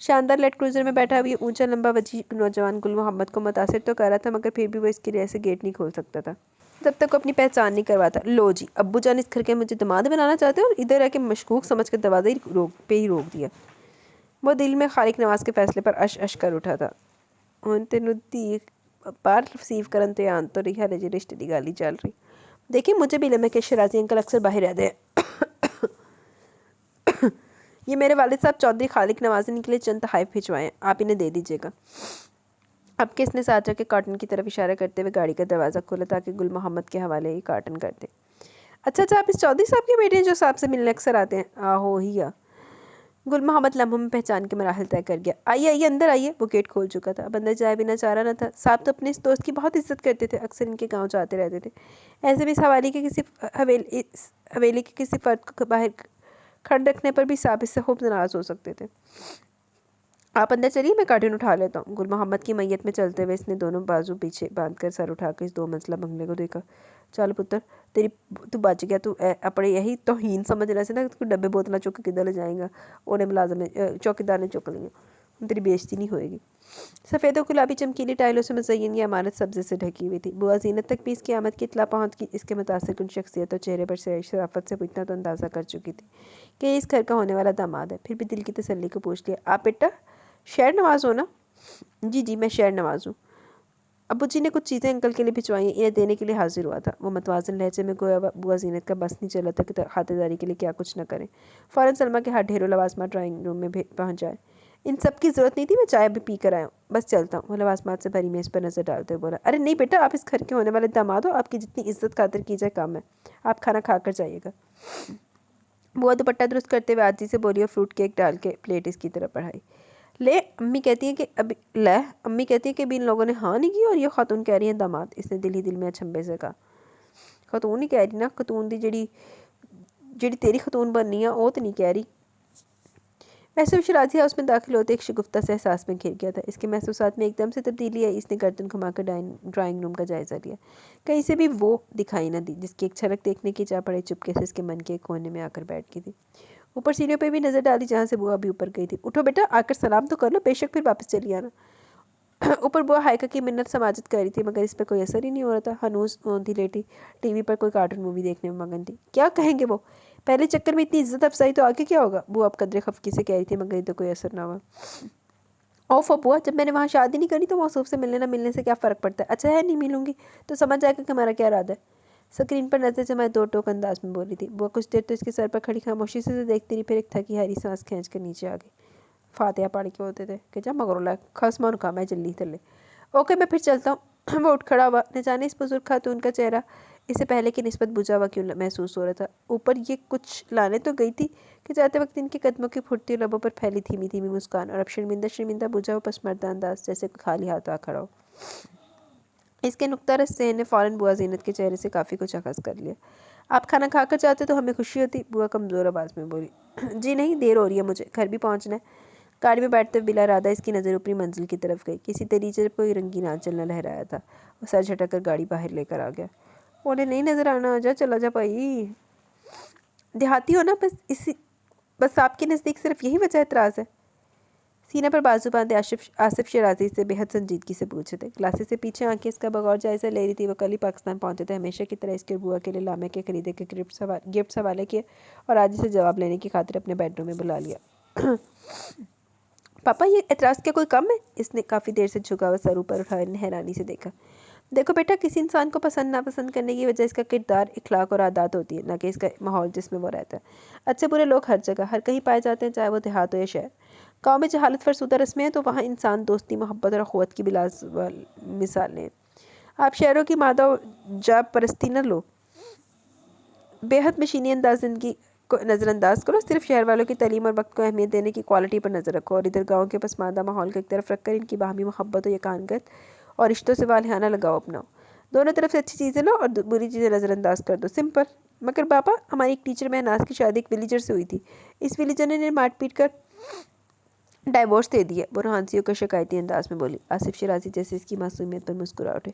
شاندار لیٹ کروزر میں بیٹھا ہوئی اونچا لمبا وجیح نوجوان گل محمد کو متاثر تو کر رہا تھا، مگر پھر بھی وہ اس کے لیے سے گیٹ نہیں کھول سکتا تھا جب تک وہ اپنی پہچان نہیں کرواتا۔ لو جی، ابو جان اس گھر کے مجھے داماد بنانا چاہتے ہیں، اور ادھر ہے کہ مشکوک سمجھ کر دروازے پہ ہی روک دیا۔ وہ دل میں خالق نواز کے فیصلے پر اش اش کر اٹھا تھا۔ اونتے ندی بار ریسیو کرن تے آن تو رہی ہے جی رشتے دی گالی چل رہی۔ دیکھیں مجھے بھی لمحے کہ شرازی انکل اکثر باہر رہتے ہیں۔ یہ میرے والد صاحب چودھری خالق نواز نے کے لیے چند تحائف بھجوائے ہیں، آپ انہیں دے دیجیے گا۔ اب کہ اس نے ساتھ کے کارٹن کی طرف اشارہ کرتے ہوئے گاڑی کا دروازہ کھولا تاکہ گل محمد کے حوالے ہی کارٹن کر دے۔ اچھا آپ اس چودھری صاحب کے بیٹے ہیں جو صاحب سے ملنے اکثر آتے ہیں؟ آہو ہی آ۔ گل محمد لمحوں میں پہچان کے مراحل طے کر گیا۔ آئیے اندر آئیے۔ وہ گیٹ کھول چکا تھا، اب اندر جائے بنا چارہ نہ تھا۔ صاحب تو اپنے اس دوست کی بہت عزت کرتے تھے، اکثر ان کے گاؤں جاتے رہتے تھے۔ ایسے بھی اس حویلی کے کسی فرد کو باہر کھڑ رکھنے پر بھی صاحب اس سے خوب ناراض ہو سکتے تھے۔ آپ اندر چلیے، میں کارٹن اٹھا لیتا ہوں۔ گل محمد کی میت میں چلتے ہوئے اس نے دونوں بازو پیچھے باندھ کر سر اٹھا کر اس 2 منزلہ بنگلے کو دیکھا۔ چل پتر، تو بچ گیا، تو اپنے یہی توہین سمجھ رہے سے نا، کوئی ڈبے بوتلیں چک کے کدھر لے جائیں گا، انہیں ملازم چوکیدار نے چک لیں، تیری بےعزتی نہیں ہوئے گی۔ سفید و گلابی چمکیلی ٹائلوں سے مزین یہ عمارت سبزے سے ڈھکی ہوئی تھی۔ بوا زینت تک بھی اس کی آمد کی اطلاع پہنچ کی، اس کے متاثر کن شخصیت اور چہرے پر شرافت سے وہ اتنا تو اندازہ کر چکی تھی کہ یہ اس گھر کا ہونے والا داماد ہے۔ پھر بھی دل کی تسلی کو پوچھ لیا، آپ بیٹا شہر نواز ہو نا؟ جی میں شہر نواز ہوں۔ ابو جی نے کچھ چیزیں انکل کے لیے بھجوائی ہیں، انہیں دینے کے لیے حاضر ہوا تھا۔ وہ متوازن لہجے میں گویا بوا زینت کا بس نہیں چلا تھا کہ خاطرداری کے لیے کیا کچھ نہ کریں۔ فوراً سلمیٰ کے ہاتھ ڈھیروں لوازمات ڈرائنگ روم میں پہنچ جائے۔ ان سب کی ضرورت نہیں تھی، میں چائے بھی پی کر آیا ہوں، بس چلتا ہوں۔ وہ لوازمات سے بھری میز پر نظر ڈالتے ہوئے بولا، ارے نہیں بیٹا، آپ اس گھر کے ہونے والے داماد ہو، آپ کی جتنی عزت خاطر کی جائے کم ہے، آپ کھانا کھا کر جائیے گا۔ بوا دوپٹہ درست کرتے ہوئے عاجزی سے بولی اور فروٹ کیک ڈال کے پلیٹ اس کی طرف بڑھائی۔ امی کہتی ہیں کہ ابھی ان لوگوں نے ہاں نہیں کی، اور یہ خاتون کہہ رہی ہیں داماد۔ اس نے دل ہی دل میں اچھمبے سے کہا، خاتون ہی کہہ رہی نا، خاتون دی جڑی تیری خاتون بننی ہے وہ تو نہیں کہہ رہی۔ ویسے وہ شرازی ہاؤس میں داخل ہوتے ایک شگفتہ سے احساس میں گھر گیا تھا۔ اس کے محسوسات میں ایک دم سے تبدیلی آئی۔ اس نے گردن گھما کر ڈرائنگ روم کا جائزہ لیا، کہیں سے بھی وہ دکھائی نہ دی جس کی ایک جھلک دیکھنے کی چاہ پڑے چپکے سے اس کے من کے ایک کونے میں آ کر بیٹھ گئی تھی۔ اوپر سیڑھیوں پہ بھی نظر ڈالی جہاں سے بوا ابھی اوپر گئی تھی۔ اٹھو بیٹا، آ کر سلام تو کر لو، بے شک پھر واپس چلی آنا۔ اوپر بوا ہائیکا کی منت سماجت کر رہی تھی، مگر اس پہ کوئی اثر ہی نہیں ہو رہا تھا۔ ہنوز اونتی لیٹی ٹی وی پر کوئی کارٹون مووی دیکھنے میں مگن تھی۔ کیا کہیں گے وہ، پہلے چکر میں اتنی عزت افزائی تو آگے کیا ہوگا، بوا اب قدرے خفگی سے کہہ رہی تھی، مگر ادھر کوئی اثر نہ ہوا۔ اوف بوا، جب میں نے وہاں شادی نہیں کری تو موصوف سے ملنے نہ ملنے سے کیا فرق پڑتا ہے؟ اچھا ہے نہیں ملوں گی تو سمجھ جائے گا کہ ہمارا کیا ارادہ ہے۔ سکرین پر نظر جمائے 2 ٹوک انداز میں بولی تھی۔ بوا کچھ دیر تو اس کے سر پر کھڑی خاموشی سے دیکھتی رہی، پھر ایک تھکی ہری سانس کھینچ کر نیچے آ گئی۔ فاتحہ پڑھ کے ہوتے تھے کہ جا مگر اللہ خسمان کا میں جلی تھلے۔ اوکے میں پھر چلتا ہوں۔ وہ اٹھ کھڑا ہوا، نہ جانے اس بزرگ خاتون کا چہرہ اس سے پہلے کی نسبت بجھا ہوا کیوں محسوس ہو رہا تھا۔ اوپر یہ کچھ لانے تو گئی تھی کہ جاتے وقت ان کے قدموں کی پھٹتی لبوں پر پھیلی دھیمی دھیمی مسکان، اور اب شرمندہ بجھا ہوا پسماندہ انداز، جیسے کوئی خالی ہاتھ آ کھڑا ہو۔ اس کے نکتہ رس ذہن نے فوراً بوا زینت کے چہرے سے کافی کچھ اخذ کر لیا۔ آپ کھانا کھا کر جاتے تو ہمیں خوشی ہوتی، بوا کمزور آواز میں بولی۔ جی نہیں، دیر ہو رہی ہے، مجھے گھر بھی پہنچنا ہے۔ گاڑی میں بیٹھتے ہوئے بلا ارادہ اس کی نظر اوپری منزل کی طرف گئی۔ کسی دریچے پر کوئی رنگین آنچل نہ لہرایا تھا۔ وہ سر جھٹک کر گاڑی باہر لے کر آ گیا۔ انہیں نہیں نظر آنا، چلا جا بھائی، دیہاتی ہو نا، بس آپ کے نزدیک صرف یہی وجہ اعتراض ہے؟ سینہ پر بازو باندھے آصف شیرازی سے بے حد سنجیدگی سے پوچھے تھے۔ گلاسز سے پیچھے آنکھیں اس کا بغور جائزہ لے رہی تھی۔ وہ کل ہی پاکستان پہنچے تھے، ہمیشہ کی طرح اس کے بوا کے لیے لامے کے خریدے کے گفٹس حوالے کیے اور آج اسے جواب لینے کی خاطر اپنے بیڈ روم میں بلا لیا۔ پاپا یہ اعتراض کیا کوئی کم ہے؟ اس نے کافی دیر سے جھکا ہوا سر اوپر اٹھائے حیرانی سے دیکھا۔ دیکھو بیٹا، کسی انسان کو پسند ناپسند کرنے کی وجہ اس کا کردار، اخلاق اور عادات ہوتی ہے، نہ کہ اس کا ماحول جس میں وہ رہتا ہے۔ اچھے برے لوگ ہر جگہ ہر کہیں پائے جاتے ہیں، چاہے وہ دیہات ہو یا شہر۔ گاؤں میں جہالت فرسودہ رسمیں ہیں تو وہاں انسان دوستی، محبت اور اخوت کی بلا مثالیں ہیں۔ آپ شہروں کی مادہ و جاب پرستی نہ لو، بے حد مشینی انداز زندگی کو نظر انداز کرو، صرف شہر والوں کی تعلیم اور وقت کو اہمیت دینے کی کوالٹی پر نظر رکھو، اور ادھر گاؤں کے پسماندہ ماحول کو ایک طرف رکھ کر ان کی باہمی محبت و یکانگت اور رشتوں سے والہانہ لگاؤ اپناؤ۔ دونوں طرف سے اچھی چیزیں لو اور بری چیزیں نظر انداز کر دو، سمپل۔ مگر پاپا، ہماری ایک ٹیچر مہناز کی شادی ایک ولیجر سے ہوئی تھی، اس ولیجر نے انہیں مار پیٹ کر ڈائیورس دے دیا، برہان کا شکایتی انداز میں بولی۔ آصف شیرازی جیسے اس کی معصومیت پر مسکرا اٹھے۔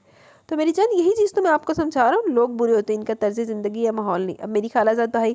تو میری جان، یہی چیز تو میں آپ کو سمجھا رہا ہوں، لوگ برے ہوتے ہیں، ان کا طرز زندگی یا ماحول نہیں۔ اب میری خالہ زاد بھائی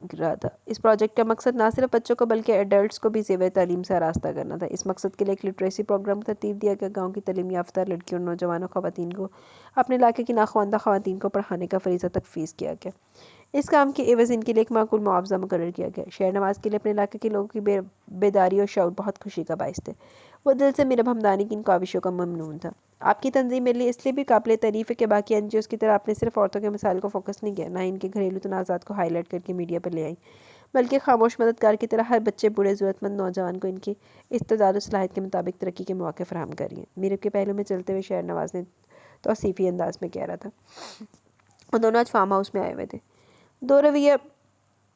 رہا تھا۔ اس پروجیکٹ کا مقصد نہ صرف بچوں کو بلکہ ایڈلٹس کو بھی زیور تعلیم سے آراستہ کرنا تھا۔ اس مقصد کے لیے ایک لٹریسی پروگرام ترتیب دیا گیا۔ گاؤں کی تعلیم یافتہ لڑکیوں اور نوجوانوں خواتین کو اپنے علاقے کی ناخواندہ خواتین کو پڑھانے کا فریضہ تفویض کیا گیا۔ اس کام کے عوض ان کے لیے ایک معقول معاوضہ مقرر کیا گیا۔ شہر نواز کے لیے اپنے علاقے کے لوگوں کی بیداری اور شعور بہت خوشی کا باعث تھے۔ وہ دل سے میرا ہمدانی کی ان کاوشوں کا ممنون تھا۔ آپ کی تنظیم میرے لیے اس لیے بھی قابل تعریف ہے کہ باقی این جی اوز کی طرح آپ نے صرف عورتوں کے مسائل کو فوکس نہیں کیا، نہ ہی ان کے گھریلو تنازعات کو ہائی لائٹ کر کے میڈیا پر لے آئیں، بلکہ خاموش مددگار کی طرح ہر بچے، بوڑھے، ضرورت مند نوجوان کو ان کی استعداد و صلاحیت کے مطابق ترقی کے مواقع فراہم کر رہی ہیں۔ میرے کے پہلو میں چلتے ہوئے شہر نواز نے توصیفی انداز میں کہہ رہا تھا۔ وہ دونوں آج فارم ہاؤس میں آئے ہوئے تھے۔ دو رویہ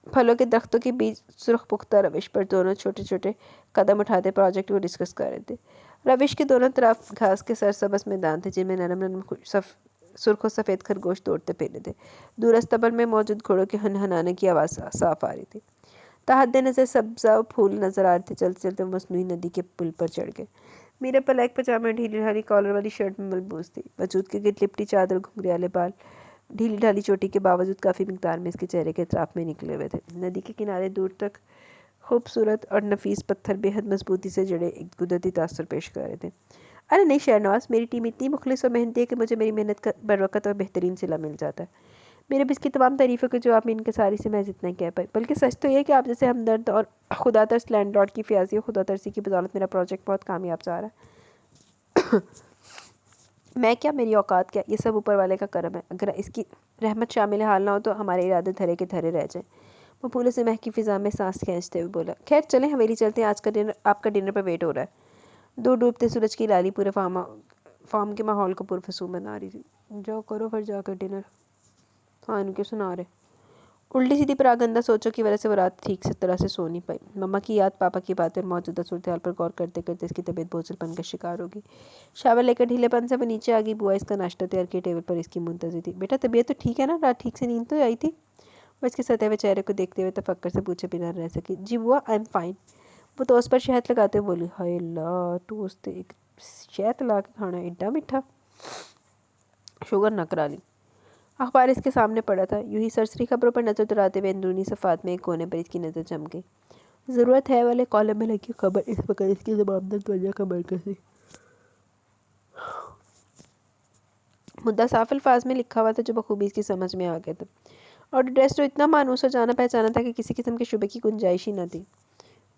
پھلوں کے درختوں کے بیچ سرخ پختہ روش پر دونوں چھوٹے چھوٹے قدم اٹھاتے پروجیکٹ کو ڈسکس کر رہے تھے۔ روش کے دونوں طرف گھاس کے سرسبز میدان تھے جن میں نرم نرم سرخ و سفید خرگوش دوڑتے پھر رہے تھے۔ دور استبل میں موجود گھوڑوں کے ہنہنانے کی آواز صاف آ رہی تھی۔ تحت نظر سبزہ و پھول نظر آ رہے تھے۔ چلتے چلتے وہ مصنوعی ندی کے پل پر چڑھ گئے۔ میرا بلیک پجامہ ڈھیلی ڈھالی کالر والی شرٹ میں ملبوس تھی۔ وجود کے گرد لپٹی چادر، گھنگریالے بال ڈھیلی ڈھالی چوٹی کے باوجود کافی مقدار میں اس کے چہرے کے اطراف میں نکلے ہوئے تھے۔ ندی کے کنارے دور تک خوبصورت اور نفیس پتھر بے حد مضبوطی سے جڑے ایک قدرتی تاثر پیش کر رہے تھے۔ ارے نہیں شہر نواز، میری ٹیم اتنی مخلص اور محنتی ہے کہ مجھے میری محنت کا بروقت اور بہترین صلہ مل جاتا ہے۔ میرے بھی اس کی تمام تعریفوں کے جواب میں انکساری سے محض اتنا کہہ پائی، بلکہ سچ تو یہ کہ آپ جیسے ہمدرد اور خدا ترس لینڈ لارڈ کی فیاضی اور خدا ترسی کی بدولت میرا پروجیکٹ بہت کامیاب جا رہا ہے۔ میں کیا، میری اوقات کیا، یہ سب اوپر والے کا کرم ہے۔ اگر اس کی رحمت شامل حال نہ ہو تو ہمارے ارادے دھرے کے دھرے رہ جائیں۔ وہ پھولوں سے مہکی فضا میں سانس کھینچتے ہوئے بولا، خیر چلیں حویلی چلتے ہیں، آج کا ڈنر آپ کا ڈنر پر ویٹ ہو رہا ہے۔ دور ڈوبتے سورج کی لالی پورے فارم کے ماحول کو پرفسوں بنا رہی تھی۔ جاؤ کرو پھر جا کر ڈنر۔ ہاں ان کے سنا رہے۔ الٹی سیدھی پراگندہ سوچوں کی وجہ سے وہ رات ٹھیک سے طرح سے سو نہیں پائی۔ مما کی یاد، پاپا کی باتیں اور موجودہ صورتحال پر غور کرتے کرتے اس کی طبیعت بوجھل پن کا شکار ہوگی۔ شاور لے کر ڈھیلے پن سے وہ نیچے آ گئی۔ بوا اس کا ناشتہ تیار کیے ٹیبل پر اس کی منتظر تھی۔ بیٹا طبیعت تو ٹھیک ہے نا؟ رات ٹھیک سے نیند تو آئی تھی؟ وہ اس کے ستے ہوئے چہرے کو دیکھتے ہوئے تفکر سے پوچھے بنا رہ سکی۔ جی بوا، آئی ایم فائن۔ وہ ٹوسٹ پر شہد لگاتے ہوئے بولی، ہائے اللہ، ٹوسٹ ایک شہد لا کے کھانا، ایڈا میٹھا، شوگر نہ کرا لی۔ اخبار اس کے سامنے پڑا تھا۔ یوں ہی سرسری خبروں پر نظر دوڑاتے ہوئے اندرونی صفحات میں ایک کونے پر اس کی نظر جم گئی۔ ضرورت ہے والے کالم میں لگی خبر اس وقت اس کی زبان توجہ کا مرکز تھی۔ مدعا صاف الفاظ میں لکھا ہوا تھا جو بخوبی اس کی سمجھ میں آ گیا تھا، اور ایڈریس تو اتنا مانوس اور جانا پہچانا تھا کہ کسی قسم کے شبے کی گنجائش ہی نہ تھی۔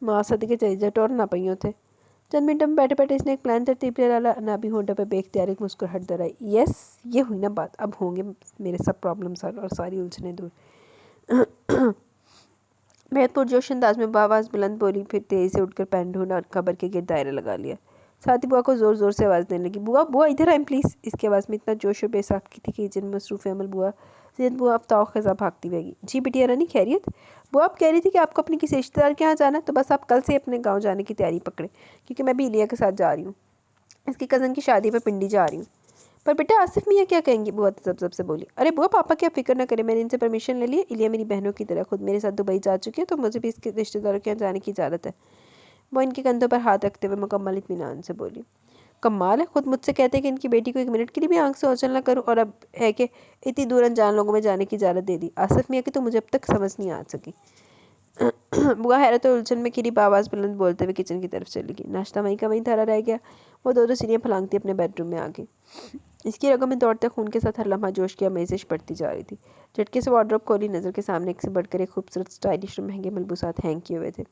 ماں صدقے جھنجھٹ اور ناپیوں تھے۔ چند منٹوں میں بیٹھے بیٹھے اس نے ایک پلان ترتیب لے ڈالا۔ نابی ہونٹوں پہ بے اختیار ایک مسکراہٹ درائی۔ یس، یہ ہوئی نا بات، اب ہوں گے میرے سب پرابلمس حل اور ساری الجھنیں دور۔ بہت پرجوش انداز میں بآواز بلند بولی، پھر تیزی سے اٹھ کر پین ڈھونڈا اور خبر کے گرد دائرہ لگا لیا۔ ساتھ ہی بوا کو زور زور سے آواز دینے لگی، بوا بوا ادھر آئیں پلیز۔ اس کی آواز میں اتنا جوش اور بے ساختگی تھی کہ جن مصروف عمل بوا زین بوا افتاؤ خزاں بھاگتی ہوئے گی۔ جی بٹیا رانی، خیریت؟ بوا آپ کہہ رہی تھی کہ آپ کو اپنے کسی رشتہ دار کے یہاں جانا ہے، تو بس آپ کل سے اپنے گاؤں جانے کی تیاری پکڑیں، کیونکہ میں بھی ایلیا کے ساتھ جا رہی ہوں۔ اس کی کزن کی شادی پر پنڈی جا رہی ہوں۔ پر بیٹا آصف میاں کیا کہیں گی؟ بوا تذبذب سے بولی۔ ارے بوا پاپا کی آپ فکر نہ کریں، میں نے ان سے پرمیشن لے لی ہے۔ ایلیا میری بہنوں کی طرح خود میرے ساتھ دبئی جا چکی ہے، تو مجھے بھی اس کے رشتہ داروں کے یہاں جانے کی اجازت ہے۔ وہ ان کے کندھوں پر ہاتھ رکھتے ہوئے مکمل اطمینان سے بولی۔ کمال ہے، خود مجھ سے کہتے ہیں کہ ان کی بیٹی کو ایک منٹ کے لیے بھی آنکھ سے اوجھل نہ کروں، اور اب ہے کہ اتنی دور انجان لوگوں میں جانے کی اجازت دے دی۔ آصف میاں کی تو مجھے اب تک سمجھ نہیں آ سکی۔ بوا حیرت اور الجھن میں گھری بآواز بلند بولتے ہوئے کچن کی طرف چلی گئی۔ ناشتہ وہیں کا وہیں دھرا رہ گیا۔ وہ دو سینیاں پھلانگتی اپنے بیڈ روم میں آ گئی۔ اس کی رگوں میں دوڑتے خون کے ساتھ ہر لمحہ جوش کی آمیزش بڑھتی جا رہی تھی۔ جھٹکے سے وارڈروب کھولی، نظر کے سامنے ایک سے بڑھ کر ایک خوبصورت، اسٹائلش اور مہنگے ملبوسات ہینگ کیے ہوئے تھے۔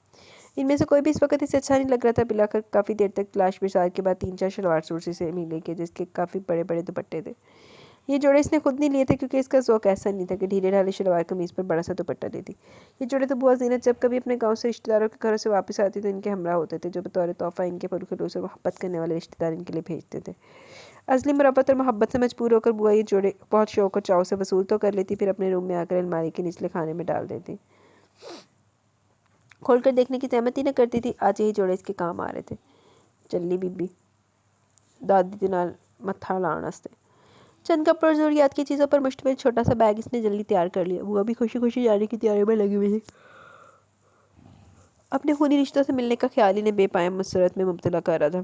ان میں سے کوئی بھی اس وقت اسے اچھا نہیں لگ رہا تھا۔ بلا کر کافی دیر تک تلاش بچار کے بعد 3-4 شلوار سوٹ سے ملے کہ جس کے کافی بڑے بڑے دوپٹے تھے۔ یہ جوڑے اس نے خود نہیں لیے تھے کیونکہ اس کا ذوق ایسا نہیں تھا کہ ڈھیلے ڈھالے شلوار قمیض پر بڑا سا دوپٹہ لیتی۔ یہ جوڑے تو بوا زینت جب کبھی اپنے گاؤں سے رشتہ داروں کے گھروں سے واپس آتی تو ان کے ہمراہ ہوتے تھے، جو بطور تحفہ ان کے پرخلوص اور محبت کرنے والے رشتہ دار ان کے لیے بھیجتے تھے۔ اصلی مربت اور محبت سے مجبور ہو کر بوا یہ جوڑے بہت شوق اور چاؤ سے وصول تو کر لیتی، پھر اپنے روم میں آ کر الماری کے نچلے خانے میں ڈال دیتی۔ کھول کر دیکھنے کی زحمت ہی نہ کرتی تھی۔ آج یہی جوڑے اس کے کام آ رہے تھے۔ چلی بی بی دادی دے نال متھا لاؤن واسطے۔ چند کپڑوں اور ضروریات کی چیزوں پر مشتمل چھوٹا سا بیگ اس نے جلدی تیار کر لیا۔ بوا بھی خوشی خوشی جانے کی تیاری میں لگی ہوئی تھی۔ اپنے خونی رشتوں سے ملنے کا خیال انہیں بے پایہ مسرت میں مبتلا کر رہا تھا۔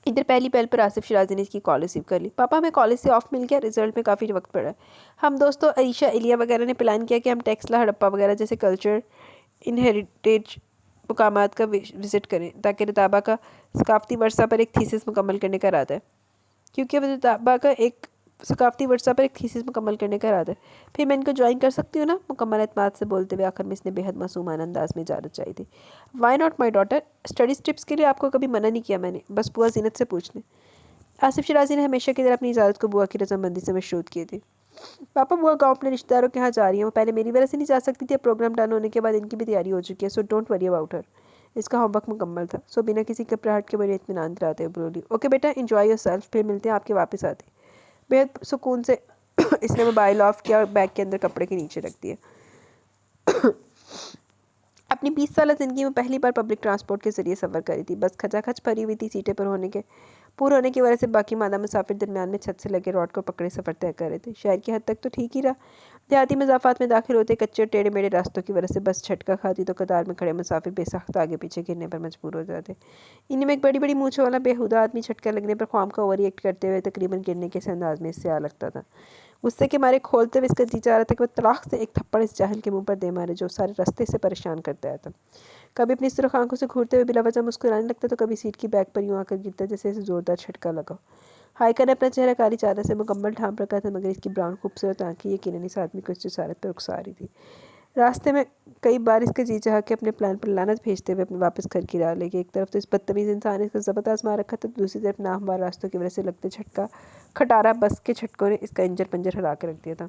ادھر پہلی پہل پر آصف شرازی نے اس کی کال ریسیو کر لی. پاپا ہمیں کالج سے آف مل گیا, رزلٹ میں کافی وقت پڑا ہے. ہم دوستوں عریشہ علیہ وغیرہ نے پلان کیا کہ ہم ٹیکسلا ہڑپا وغیرہ جیسے کلچر ان ہیریٹیج مقامات کا وزٹ کریں تاکہ رتابہ کا ثقافتی ورثہ پر ایک تھیسس مکمل کرنے کا ارادہ ہے. کیونکہ وہ رتابہ کا ایک ثقافتی ورثہ پر ایک تھیسس مکمل کرنے کا ارادہ ہے. پھر میں ان کو جوائن کر سکتی ہوں نا؟ مکمل اعتماد سے بولتے ہوئے آخر میں اس نے بے حد معصومانہ انداز میں اجازت چاہی تھی. Why not my daughter, studies tips کے لیے آپ کو کبھی منع نہیں کیا میں نے, بس بوا زینت سے پوچھ لیں. آصف شرازی نے ہمیشہ کی طرح اپنی اجازت کو بوا کی رضامندی سے مشروط کی تھی. پاپا بوا گاؤں اپنے رشتہ داروں کے یہاں جا رہی ہیں, وہ پہلے میری وجہ سے نہیں جا سکتی تھی, پروگرام ڈن ہونے کے بعد ان کی بھی تیاری ہو چکی ہے, so don't worry about her. اس کا ہوم ورک مکمل تھا, سو بنا کسی گھبراہٹ کے بڑے اطمینان دلاتے ہوئے بولی, okay beta enjoy your self, پھر ملتے ہیں آپ کے واپس آتے. بےحد سکون سے اس نے موبائل آف کیا اور بیگ کے اندر کپڑے کے نیچے رکھ دیا. اپنی 20 سالہ زندگی میں پہلی بار پبلک ٹرانسپورٹ کے ذریعے سفر کری تھی. بس کھچا کھچ بھری ہوئی تھی, سیٹیں پر پور ہونے کی وجہ سے باقی مادہ مسافر درمیان میں چھت سے لگے راڈ کو پکڑے سفر طے کر رہے تھے. شہر کی حد تک تو ٹھیک ہی رہا. دیہاتی مضافات میں داخل ہوتے کچے اور ٹیڑھے میڑھے راستوں کی وجہ سے بس جھٹکا کھاتی تو قطار میں کھڑے مسافر بے سخت آگے پیچھے گرنے پر مجبور ہو جاتے. انہیں میں ایک بڑی بڑی مونچھوں والا بےہودہ آدمی جھٹکا لگنے پر خوام کا اوور ایکٹ کرتے ہوئے تقریباً گرنے کے انداز میں اس سے آ لگتا تھا. غصے کے مارے کھولتے ہوئے اس کا جی چاہ رہا تھا کہ وہ طلاق سے ایک تھپڑ اس جاہل کے منہ پر دے مارے جو سارے رستے سے پریشان کرتا ہے. کبھی اپنی سرخ آنکھوں سے گھورتے ہوئے بلا وجہ مسکرانے لگتا تو کبھی سیٹ کی بیک پر یوں آ کر گرتا جیسے اسے زوردار جھٹکا لگا. ہائیکر نے اپنا چہرہ کالی چادر سے مکمل ڈھانپ رکھا تھا, مگر اس کی براؤن خوبصورت آنکھیں یقیناً اس آدمی کو اس جسارت پر اکسا رہی تھی. راستے میں کئی بار اس کا جی چاہا کہ اپنے پلان پر لعنت بھیجتے ہوئے اپنے واپس گھر کی راہ لے کے. ایک طرف تو اس بدتمیز انسان نے اس کا ضبط آزما رکھا تھا, دوسری طرف ناہموار راستوں کی وجہ سے لگتے جھٹکا کھٹارا بس کے جھٹکوں نے اس کا انجر پنجر ہلا کے رکھ دیا تھا.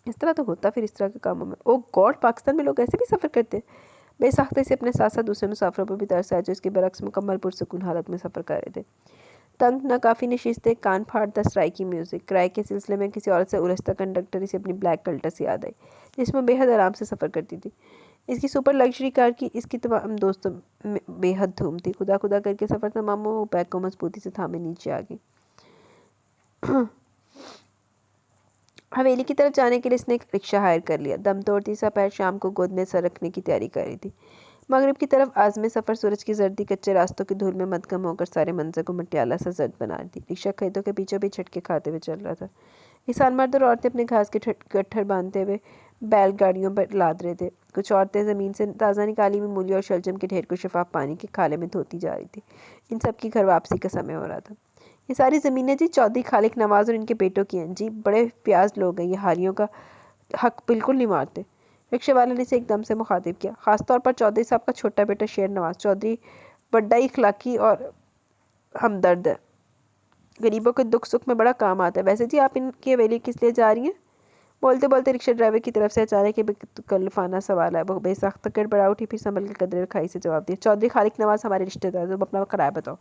اس طرح تو ہوتا پھر اس طرح کے کاموں میں. او گاڈ, پاکستان میں لوگ ایسے بھی سفر کرتے ہیں. بے ساختہ سے اپنے ساتھ ساتھ دوسرے مسافروں پر بھی ترس آیا جو اس کے برعکس مکمل پرسکون حالت میں سفر کر رہے تھے. تنگ ناکافی نشستیں, کان پھاڑتا سرائکی میوزک. کرائے کے سلسلے میں کسی عورت سے الجھتا کنڈکٹر اسے اپنی بلیک کلٹس یاد آئی جس میں بے حد آرام سے سفر کرتی تھی. اس کی سپر لگژری کار کی اس کی تمام دوستوں میں بے حد دھوم تھی. خدا خدا کر کے سفر تمام وہ بیگ کو مضبوطی سے تھامے نیچے آ گئی. حویلی کی طرف جانے کے لیے اس نے ایک رکشہ ہائر کر لیا. دم توڑتی سا پیر شام کو گود میں سر رکھنے کی تیاری کر رہی تھی. مغرب کی طرف عازم سفر سورج کی زردی کچے راستوں کی دھول میں مدغم ہو کر سارے منظر کو مٹیالہ سا زرد بنا رہی تھی. رکشہ کھیتوں کے پیچھے بھی جھٹکے کھاتے ہوئے چل رہا تھا. کسان مرد اور عورتیں اپنے گھاس کے گٹھر باندھتے ہوئے بیل گاڑیوں پر لاد رہے تھے. کچھ عورتیں زمین سے تازہ نکالی ہوئی مولی اور شلجم کے ڈھیر کو شفاف پانی کے کھالے میں دھوتی جا رہی تھی. ان سب کی گھر واپسی کا سمے ہو رہا تھا. یہ ساری زمینیں جی چودھری خالق نواز اور ان کے بیٹوں کی ہیں جی. بڑے پیاز لوگ ہیں, یہ حاریوں کا حق بالکل نہیں مارتے. رکشے والے نے اسے ایک دم سے مخاطب کیا. خاص طور پر چودھری صاحب کا چھوٹا بیٹا شیر نواز چودھری بڑا اخلاقی اور ہمدرد ہے. غریبوں کے دکھ سکھ میں بڑا کام آتا ہے. ویسے جی آپ ان کی حویلی کس لیے جا رہی ہیں؟ بولتے بولتے رکشہ ڈرائیور کی طرف سے اچانک یہ تکلفانہ سوال ہے. وہ بے ساختہ گڑبڑا اٹھی, پھر سنبھل کے قدرے رکھائی سے جواب دیا. چودھری خالق نواز ہمارے رشتہ دار, تم اپنا کرایہ بتاؤ.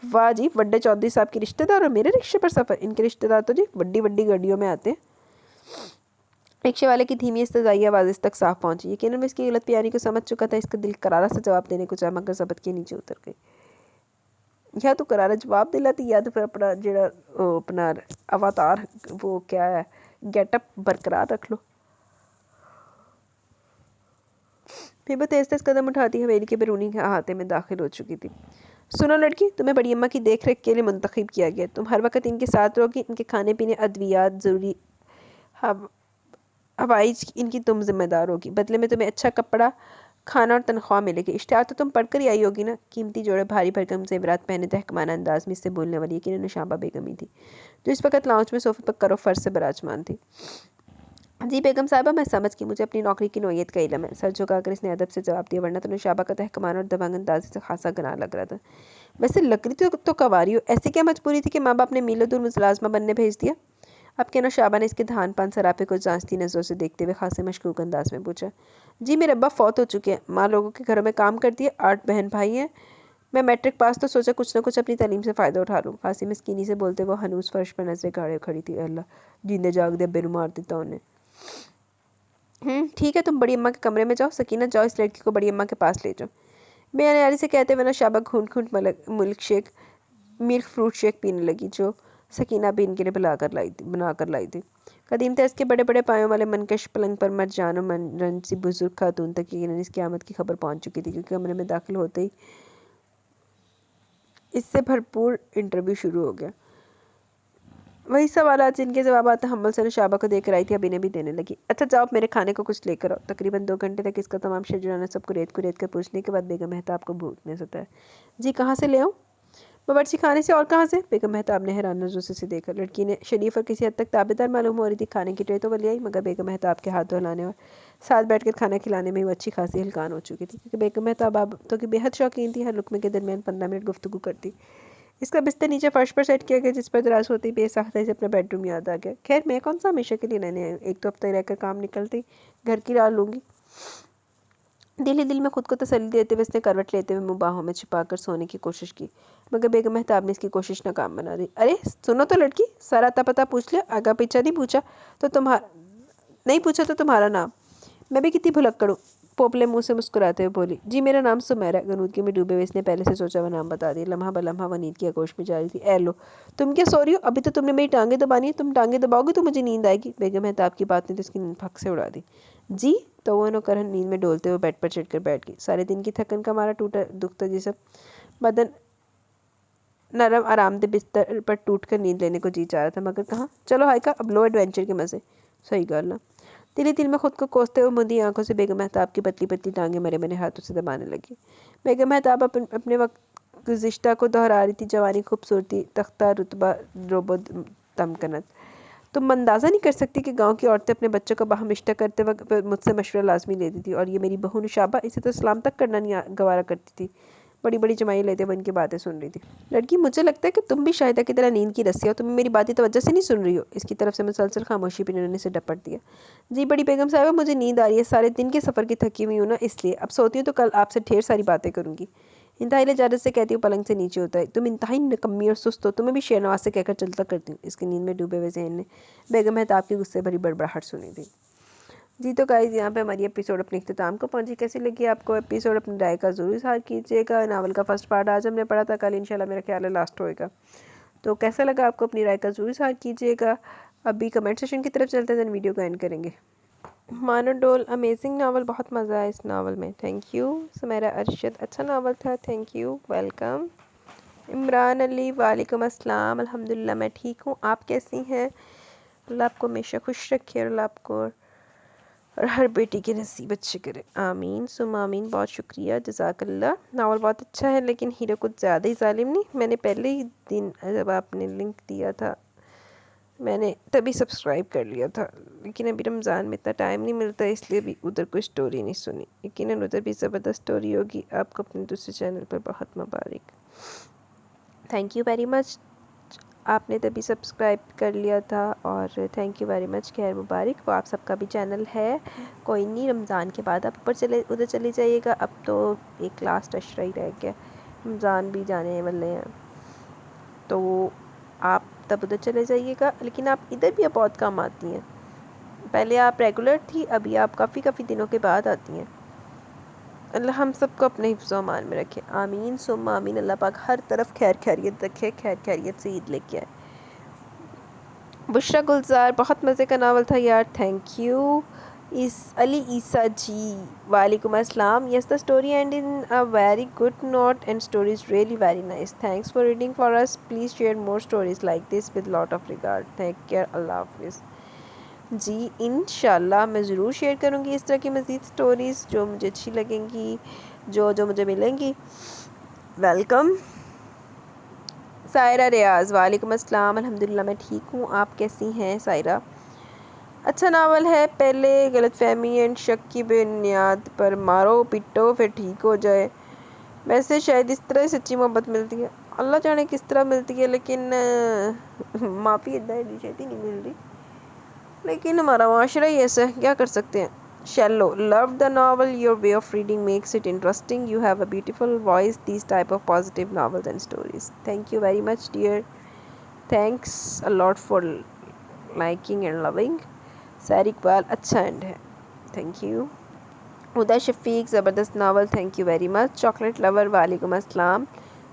واہ جی, وڈے چودھری صاحب کے رشتہ دار اور میرے رکشے پر سفر. ان کے رشتہ دار تو جی بڑی بڑی گاڑیوں میں آتے ہیں. رکشے والے کی دھیمی استضائی آواز اس تک صاف پہنچی. یقیناً وہ اس کی غلط بیانی کو سمجھ چکا تھا. اس کا دل کرارا سے جواب دینے کو چاہا مگر ضبط کے نیچے اتر گئی. یا تو کرارا جواب دلاتی یا تو پھر اپنا جڑا اپنا اواتار وہ کیا ہے گیٹ اپ برقرار رکھ لو. پھر وہ تیز تیز قدم اٹھاتی حویلی کے بیرونی احاطے میں داخل ہو چکی تھی. سنو لڑکی, تمہیں بڑی اماں کی دیکھ ریکھ کے لیے منتخب کیا گیا. تم ہر وقت ان کے ساتھ رہو گی. ان کے کھانے پینے, ادویات, ضروری ہوائج ان کی تم ذمہ دار ہوگی. بدلے میں تمہیں اچھا کپڑا, کھانا اور تنخواہ ملے گی. اشتہار تو تم پڑھ کر ہی آئی ہوگی نا. قیمتی جوڑے بھاری بھرکم زیورات پہنے تحکمانہ انداز میں اس سے بولنے والی یقیناً نشابہ بیگم ہی تھی جو اس وقت لاؤنج میں صوفے پر کرو فرش سے براجمان تھی. جی بیگم صاحبہ, میں سمجھ گئی. مجھے اپنی نوکری کی نوعیت کا علم ہے. سر جھکا کر اس نے ادب سے جواب دیا, ورنہ تو نشابہ کا تحکمانہ اور دبنگ انداز سے خاصا گناہ لگ رہا تھا. ویسے لکڑی تو کنواری ہو, ایسی کیا مجبوری تھی کہ ماں باپ نے میلوں دور ملازمہ بننے بھیج دیا؟ اب کیا نوشابہ نے اس کے دھان پان سراپے کو جانچتی نظروں سے دیکھتے ہوئے خاصے مشکوک انداز میں پوچھا. جی میرے ابا فوت ہو چکے ہیں. ماں لوگوں کے گھروں میں کام کرتی ہے. 8 بہن بھائی ہیں. میں میٹرک پاس تو سوچا کچھ نہ کچھ اپنی تعلیم سے فائدہ اٹھا لوں. خاصی مسکینی سے بولتے وہ ہنوز فرش پر نظریں گاڑے کھڑی تھی. اللہ جیندے جاگ دے, ابے نو مار دیتا انہیں. ٹھیک ہے, تم بڑی اماں کے کمرے میں جاؤ. سکینہ جاؤ اس لڑکی کو بڑی اماں کے پاس لے جاؤ. بے حیائی سے کہتے ہوئے نوشابہ گھونٹ گھونٹ ملک فروٹ شیک پینے لگی جو سکینہ بھی ان کے لیے بنا کر لائی تھی. قدیم طرز کے بڑے بڑے پایوں والے منکش پلنگ پر مرجان و منرنج سی بزرگ خاتون تک یقیناً اس کی آمد کی خبر پہنچ چکی تھی, کیونکہ کمرے میں داخل ہوتے ہی اس سے بھرپور انٹرویو شروع ہو گیا۔ وہی سوالات جن کے جوابات حمل سے شعبہ کو دے کر آئی تھی اب انہیں بھی دینے لگی۔ اچھا جاؤ میرے کھانے کو کچھ لے کر آؤ۔ تقریباً 2 گھنٹے تک اس کا تمام شجرانہ سب کو ریت کر پوچھنے کے بعد بیگم مہتاب کو بھوک نے ستایا۔ جی کہاں سے لے آؤں؟ باورچی خانے سے، اور کہاں سے؟ بیگم مہتاب نے حیران نظروں سے دیکھا۔ لڑکی نے شریف اور کسی حد تک تابعدار معلوم ہو رہی تھی۔ کھانے کی ٹرے تو وہ لے آئی مگر بیگم مہتاب کے ہاتھ دھلانے اور ساتھ بیٹھ کر کھانا کھلانے میں وہ اچھی خاصی ہلکان ہو چکی تھی، کیونکہ بیگم مہتاب اب تو کہ بے حد شوقین تھی، ہر لقمے کے درمیان 15 منٹ گفتگو کرتی۔ اس کا بستر نیچے فرش پر سیٹ کیا گیا جس پر دراز ہوتی بے ساختہ سے اپنا بیڈ روم یاد آ گیا۔ خیر میں کون سا ہمیشہ کے لیے رہنے آئی ہوں، ایک 2 ہفتہ رہ کر کام نکلتی گھر کی راہ لوں گی۔ دل ہی دل میں خود کو تسلی دیتے ہوئے اس نے کروٹ لیتے ہوئے منہ باہوں میں چھپا کر سونے کی کوشش کی، مگر بیگم مہتاب نے اس کی کوشش ناکام بنا دی۔ ارے سنو تو لڑکی، سارا اتا پتہ پوچھ لیا، آگا پیچھا نہیں پوچھا تو تمہارا نام؟ میں بھی کتنی بھلکڑ ہوں، پوپلے منہ سے مسکراتے ہوئے بولی۔ جی میرا نام سمیرا ہے۔ غنودگی میں ڈوبے ہوئے اس نے پہلے سے سوچا ہوا نام بتا دیا۔ لمحہ بلمحہ وہ نیند کی آغوش میں جاری تھی۔ اے لو تم کیا سو رہی ہو؟ ابھی تو تم نے میری ٹانگیں دبانی ہے، تم ٹانگیں دباؤ گی تو مجھے نیند آئے گی۔ بیگم مہتاب کی بات نے تو اس کی نیند پھک سے اڑا دی۔ جی تو وہ نوکرن نیند میں ڈولتے ہوئے بیڈ پر چڑھ کر بیٹھ گئی۔ سارے دن کی تھکن کا مارا ٹوٹا دکھتا جسم، بدن نرم آرام دہ بستر پر ٹوٹ کر نیند لینے کو جی چاہ رہا تھا، مگر کہاں؟ چلو ہائیکا اب لو ایڈونچر کے مزے۔ صحیح گالنا دل ہی دل میں خود کو کوستے ہوئے مندی آنکھوں سے بیگم مہتاب کی پتلی پتلی ٹانگیں مرے مرے ہاتھوں سے دبانے لگی۔ بیگم مہتاب اپنے وقت گزشتہ کو دہرا رہی تھی، جوانی، خوبصورتی، تختہ رتبہ، روب و تمکنت۔ تم اندازہ نہیں کر سکتی کہ گاؤں کی عورتیں اپنے بچوں کو باہم رشتہ کرتے وقت مجھ سے مشورہ لازمی لیتی تھی، اور یہ میری بہو نشابہ اسے تو سلام تک کرنا نہیں گوارا کرتی تھی۔ بڑی بڑی جمائی لیتے ہوئے ان کی باتیں سن رہی تھی۔ لڑکی مجھے لگتا ہے کہ تم بھی شاہدہ کی طرح نیند کی رسی ہو، تم میری باتیں توجہ سے نہیں سن رہی ہو۔ اس کی طرف سے مسلسل خاموشی پہ انہوں نے اسے ڈپٹ دیا۔ جی بڑی بیگم صاحبہ مجھے نیند آ رہی ہے، سارے دن کے سفر کی تھکی ہوئی ہوں نا، اس لیے اب سوتی ہوں تو کل آپ سے ڈھیر ساری باتیں کروں گی۔ انتہائی لجاجت سے کہتی ہوں پلنگ سے نیچے ہوتا ہے۔ تم انتہائی نکمی اور سست ہو، تمہیں بھی شیر نواز سے کہہ کر چلتا کرتی ہوں۔ اس کی نیند میں ڈوبے ہوئے ذہن نے بیگم مہتاب کی غصے بھری بڑبڑاہٹ سنی تھی۔ جی تو گائز یہاں پہ ہماری ایپیسوڈ اپنے اختتام کو پہنچی۔ کیسی لگی آپ کو ایپیسوڈ؟ اپنی رائے کا ضرور اظہار کیجیے گا۔ ناول کا فرسٹ پارٹ آج ہم نے پڑھا تھا، کل انشاءاللہ میرا خیال ہے لاسٹ ہوئے گا، تو کیسا لگا آپ کو؟ اپنی رائے کا ضرور اظہار کیجیے گا۔ ابھی کمنٹ سیشن کی طرف چلتے ہیں، دین ویڈیو کو اینڈ کریں گے۔ مانو ڈول امیزنگ ناول، بہت مزہ آیا اس ناول میں، تھینک یو۔ سمیرا ارشد اچھا ناول تھا، تھینک یو، ویلکم۔ عمران علی وعلیکم السلام، الحمدللہ میں ٹھیک ہوں، آپ کیسی ہیں؟ اللہ آپ کو ہمیشہ خوش رکھے اور اللہ آپ کو اور ہر بیٹی کے نصیب اچھے کرے، آمین ثم آمین۔ بہت شکریہ، جزاک اللہ۔ ناول بہت اچھا ہے لیکن ہیرو کچھ زیادہ ہی ظالم نہیں؟ میں نے پہلے ہی دن جب آپ نے لنک دیا تھا میں نے تبھی سبسکرائب کر لیا تھا، لیکن ابھی رمضان میں اتنا ٹائم نہیں ملتا، اس لیے بھی ادھر کوئی سٹوری نہیں سنی۔ یقیناً ادھر بھی زبردست سٹوری ہوگی۔ آپ کو اپنے دوسرے چینل پر بہت مبارک، تھینک یو ویری مچ۔ آپ نے تبھی سبسکرائب کر لیا تھا اور تھینک یو ویری مچ، خیر مبارک۔ وہ آپ سب کا بھی چینل ہے، کوئی نہیں، رمضان کے بعد آپ ادھر چلے جائیے گا۔ اب تو ایک لاسٹ اشرا ہی رہ گیا، رمضان بھی جانے والے ہیں، تو آپ تب ادھر چلے جائیے گا۔ لیکن آپ ادھر بھی اب بہت کم آتی ہیں، پہلے آپ ریگولر تھی، ابھی آپ کافی دنوں کے بعد آتی ہیں۔ اللہ ہم سب کو اپنے حفظ و امان میں رکھے، آمین ثم آمین۔ اللہ پاک ہر طرف خیر خیریت رکھے، خیر خیریت سے عید لے کے آئے۔ بشریٰ گلزار بہت مزے کا ناول تھا یار، تھینک یو۔ علی عیسیٰ جی وعلیکم السلام، yes the story end in a very good note and story is really very nice, thanks for reading for us, please share more stories like this with lot of regard, take care, اللہ حافظ۔ جی انشاءاللہ میں ضرور share کروں گی اس طرح کی مزید سٹوریز جو مجھے اچھی لگیں گی، جو مجھے ملیں گی۔ ویلکم۔ سائرہ ریاض وعلیکم السلام، الحمدللہ میں ٹھیک ہوں، آپ کیسی ہیں سائرہ؟ اچھا ناول ہے، پہلے غلط فہمی اینڈ شک کی بنیاد پر مارو پٹو پھر ٹھیک ہو جائے، ویسے شاید اس طرح سچی محبت ملتی ہے، اللہ جانے کس طرح ملتی ہے، لیکن معافی ادھا شیٹی نہیں مل رہی، لیکن ہمارا معاشرہ ہی ایسا ہے، کیا کر سکتے ہیں۔ شیلو love the novel, your way of reading makes it interesting, you have a beautiful voice, these type of positive novels and stories, thank you very much dear, thanks a lot for liking and loving. سیر اقبال اچھا and ہے، thank you. Huda Shafiq زبردست novel, thank you very much. Chocolate lover وعلیکم السلام،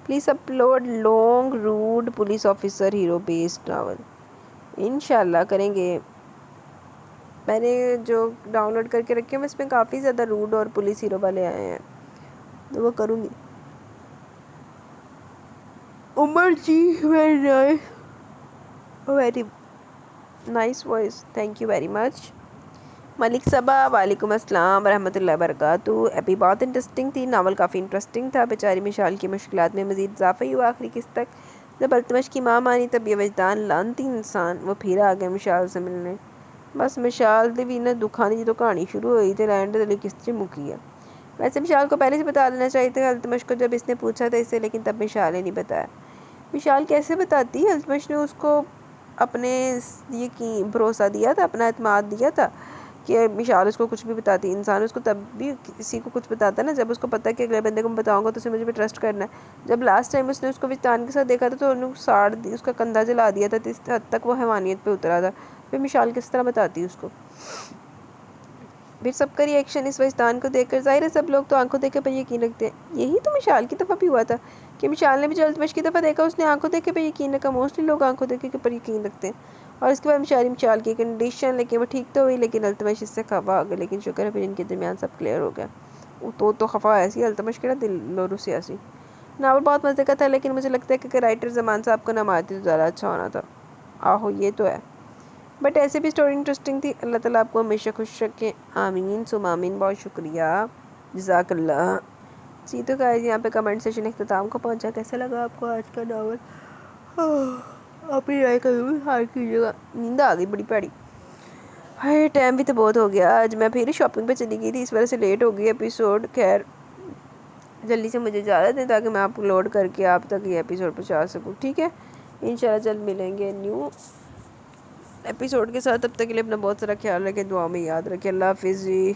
please upload long road police officer hero based novel, انشاءاللہ کریں گے۔ میں نے جو ڈاؤن لوڈ کر کے رکھے ہیں اس میں کافی زیادہ روڈ اور پولیس ہیرو والے آئے ہیں، تو وہ کروں گی۔ Umar ji very nice voice, thank you very much. Malik Saba وعلیکم السلام ورحمۃ اللہ وبرکاتہ. ایپی بہت انٹرسٹنگ تھی، ناول کافی انٹرسٹنگ تھا. بیچاری مشال کی مشکلات میں مزید اضافہ ہی ہوا آخری قسط تک. جب التمش کی ماں مانی تب یہ وجدان لانتی انسان وہ پھر آ گیا مشال سے ملنے. بس مشال دی بھی نہ دکھانے کی تو کہانی شروع ہوئی تھی لینڈ دلی قسط سے مکی ہے. ویسے مشال کو پہلے سے بتا دینا چاہیے تھا التمش کو جب اس نے پوچھا تھا اس سے، لیکن تب مشال نے نہیں بتایا. مشال کیسے بتاتی؟ التمش نے اس کو اپنے یہ بھروسہ دیا تھا، اپنا اعتماد دیا تھا کہ مشال اس کو کچھ بھی بتاتی. انسان اس کو تب بھی کسی کو کچھ بتاتا ہے نا جب اس کو پتہ ہے کہ اگلے بندے کو میں بتاؤں گا تو اسے مجھے پہ ٹرسٹ کرنا ہے. جب لاسٹ ٹائم اس نے اس کو وجدان کے ساتھ دیکھا تھا تو انہوں نے ساڑ دی، اس کا کندھا جلا دیا تھا، اس حد تک وہ حیوانیت پہ اترا تھا. پھر مشال کس طرح بتاتی اس کو؟ پھر سب کا ری ایکشن اس وجدان کو دیکھ کر، ظاہر ہے سب لوگ تو آنکھوں دیکھے پر یقین رکھتے ہیں. یہی تو مشال کی دفعہ بھی ہوا تھا کہ مشال نے بھی جو التمش کی دفعہ دیکھا اس نے آنکھوں دیکھے پر یقین رکھا. موسٹلی لوگ آنکھوں دیکھے پر یقین رکھتے ہیں. اور اس کے بعد مشال کی کنڈیشن، لیکن وہ ٹھیک تو ہوئی لیکن التمش اس سے خفا آ گئی. لیکن شکر ہے پھر ان کے درمیان سب کلیئر ہو گیا. تو خفا ایسی التمش کے دل لورو سیاسی. ناول بہت مزے کا تھا لیکن مجھے لگتا ہے کہ رائٹر زمان صاحب کو نہ مارتی تو زیادہ اچھا ہونا تھا. آہو یہ تو ہے، بٹ ایسے بھی سٹوری انٹرسٹنگ تھی. اللہ تعالیٰ آپ کو ہمیشہ خوش رکھیں، آمین ثم آمین. بہت شکریہ، جزاک اللہ. جی تو گائز یہاں پہ کمنٹ سیشن اختتام کو پہنچا. کیسا لگا آپ کو آج کا ناول؟ آپ ہی رائے کروں ہار کیجیے گا. نیند آ گئی بڑی پیڑی. ہائے ٹائم بھی تو بہت ہو گیا. آج میں پھر شاپنگ پہ چلی گئی تھی، اس وجہ سے لیٹ ہو گئی ایپیسوڈ. خیر جلدی سے مجھے اجازت دیں تاکہ میں آپ لوڈ کر کے آپ تک یہ ایپیسوڈ پہنچا سکوں. ٹھیک ہے، انشاءاللہ جلد ملیں گے نیو ایپیسوڈ کے ساتھ. تب تک کے لیے اپنا بہت سارا خیال رکھیں، دعا میں یاد رکھیں. اللہ حافظ جی.